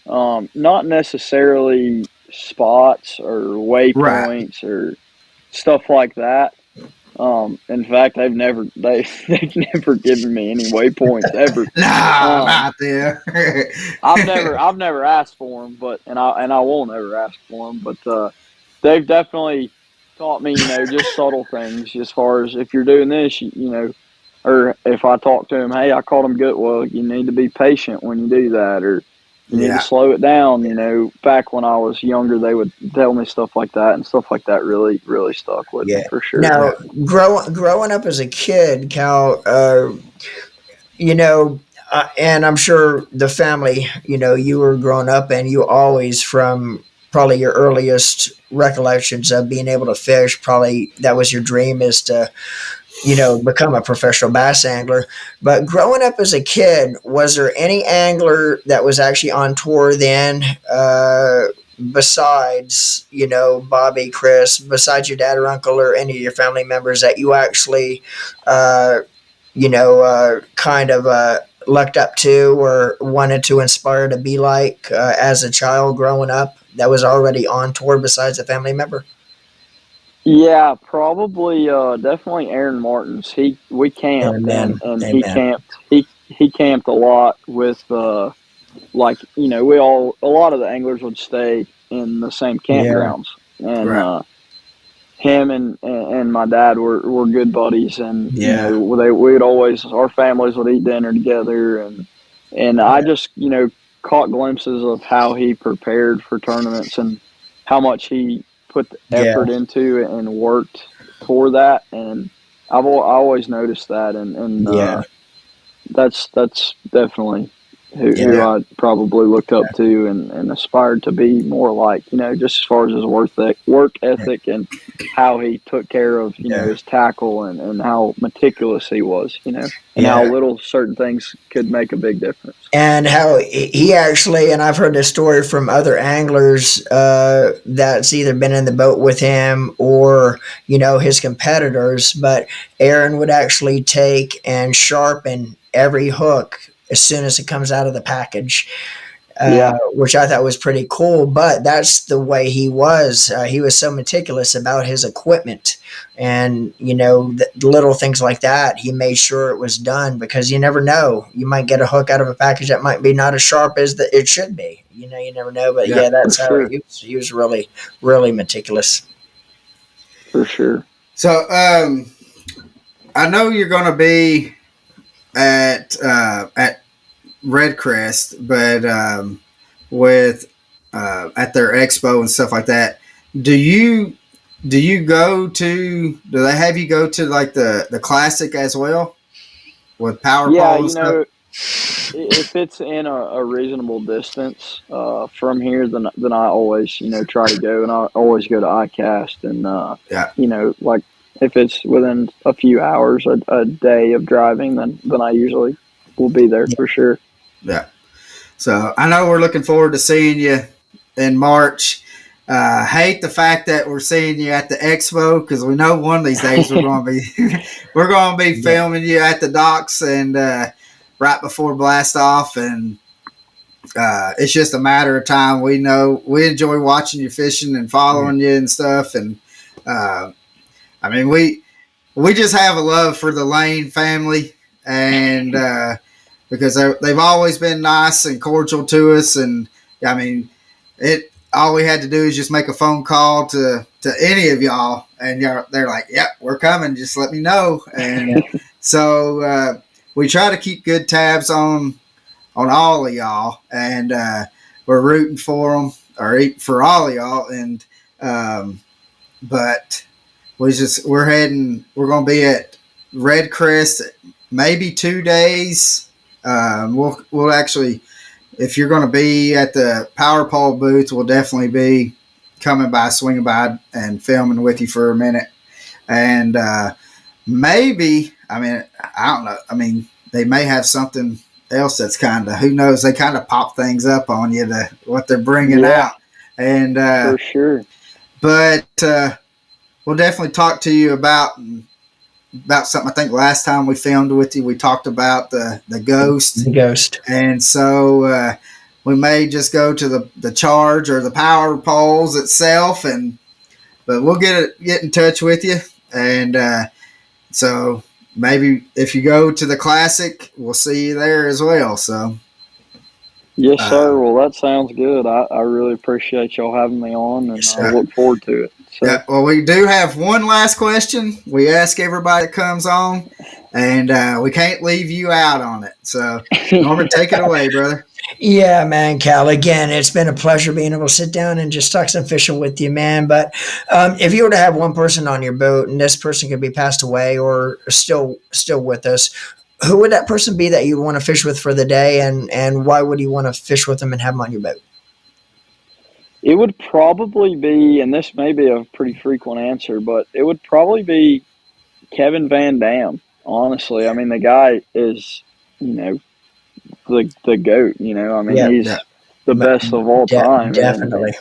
Not necessarily spots or Right. waypoints or stuff like that. In fact, they've never given me any waypoints ever. Nah, Um, not there. I've never asked for them, and I won't ever ask for them. But they've definitely taught me, just subtle things as far as if you're doing this, or if I talk to them, hey, I caught them good. Well, you need to be patient when you do that, or you need to Yeah. slow it down. Back when I was younger, they would tell me stuff like that, and stuff like that really, really stuck with me Yeah. for sure. Now, growing up as a kid, Cal, you know, and I'm sure the family, you were growing up and you always, from probably your earliest recollections of being able to fish, probably that was your dream, is to, become a professional bass angler. But growing up as a kid, was there any angler that was actually on tour then, besides, Bobby, Chris, besides your dad or uncle or any of your family members that you actually, uh, kind of looked up to or wanted to inspire to be like, as a child growing up, that was already on tour besides a family member? Yeah, probably, definitely Aaron Martins. We camped, and Amen. he Amen. camped. He camped a lot with, like, we all a lot of the anglers would stay in the same Yeah. campgrounds, and Right. him and my dad were good buddies, and Yeah. we would always, our families would eat dinner together, and I just caught glimpses of how he prepared for tournaments and how much he put the Yeah. effort into it and worked for that, and I always noticed that, and Yeah. that's definitely who Yeah. Yeah. I probably looked up to and aspired to be more like, just as far as his work Yeah. ethic and how he took care of, Yeah. his tackle, and how meticulous he was, and how Yeah. little certain things could make a big difference. And how he actually, and I've heard this story from other anglers, that's either been in the boat with him or, his competitors, but Aaron would actually take and sharpen every hook as soon as it comes out of the package, Yeah, which I thought was pretty cool. But that's the way he was. He was so meticulous about his equipment, and the little things like that. He made sure it was done, because you never know. You might get a hook out of a package that might be not as sharp as it should be. You never know. But Yeah. yeah, for that's how sure, he was really, really meticulous. for sure. So, I know you're going to be at Red Crest, but with at their expo and stuff like that. Do you go to? Do they have you go to like the classic as well with power Yeah, pole and stuff? if it's in a reasonable distance from here, then I always try to go, and I always go to ICAST, and Yeah, like if it's within a few hours a day of driving, then I usually will be there for sure. yeah. So I know we're looking forward to seeing you in March. Hate the fact that we're seeing you at the expo, because we know one of these days we're going to be we're going to be Yeah. filming you at the docks and right before blast off, and it's just a matter of time. We know we enjoy watching you fishing and following you and stuff, and uh, I mean we just have a love for the Lane family, and because they've always been nice and cordial to us, and I mean it. All we had to do is just make a phone call to any of y'all, and they're like, "Yep, we're coming. Just let me know." And so we try to keep good tabs on all of y'all, and we're rooting for them, or for all of y'all. And but we're going to be at Red Crest maybe 2 days. We'll actually, if you're going to be at the power pole booth, we'll definitely be coming by, swinging by, and filming with you for a minute. And maybe, I mean, I don't know. I mean, they may have something else that's kind of, who knows, they kind of pop things up on you to what they're bringing out. And for sure. But we'll definitely talk to you about something. I think last time we filmed with you, we talked about the ghost. The ghost. And so we may just go to the charge or the power poles itself, but we'll get in touch with you. And so maybe if you go to the Classic, we'll see you there as well. So yes, sir. Well, that sounds good. I really appreciate y'all having me on, and I look forward to it. So. Yeah, well, we do have one last question. We ask everybody that comes on, and we can't leave you out on it. So, Norman, take it away, brother. Yeah, man, Cal. Again, it's been a pleasure being able to sit down and just talk some fishing with you, man. But if you were to have one person on your boat and this person could be passed away or still with us, who would that person be that you want to fish with for the day, and why would you want to fish with them and have them on your boat? It would probably be, and this may be a pretty frequent answer, but it would probably be Kevin Van Dam. Honestly, I mean, the guy is, the GOAT. I mean, he's the best of all time. Definitely. And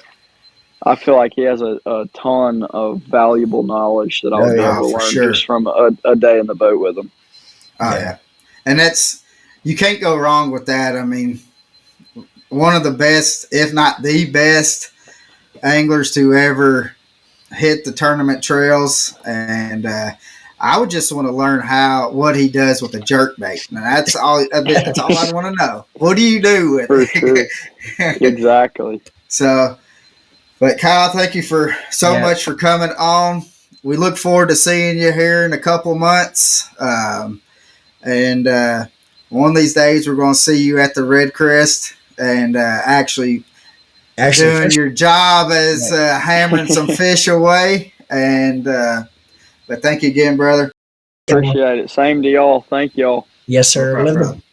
I feel like he has a ton of valuable knowledge that I would be able to learn just from a day in the boat with him. Oh yeah, and you can't go wrong with that. I mean, one of the best, if not the best, anglers to ever hit the tournament trails, and I would just want to learn what he does with a jerk bait. Now that's all. That's all I want to know. What do you do with it? Sure. Exactly. So, but Kyle, thank you so much for coming on. We look forward to seeing you here in a couple months, and one of these days we're going to see you at the Red Crest and actually doing your job as hammering some fish away. And but thank you again, brother. Appreciate it. Same to y'all. Thank y'all. Yes, sir. No problem,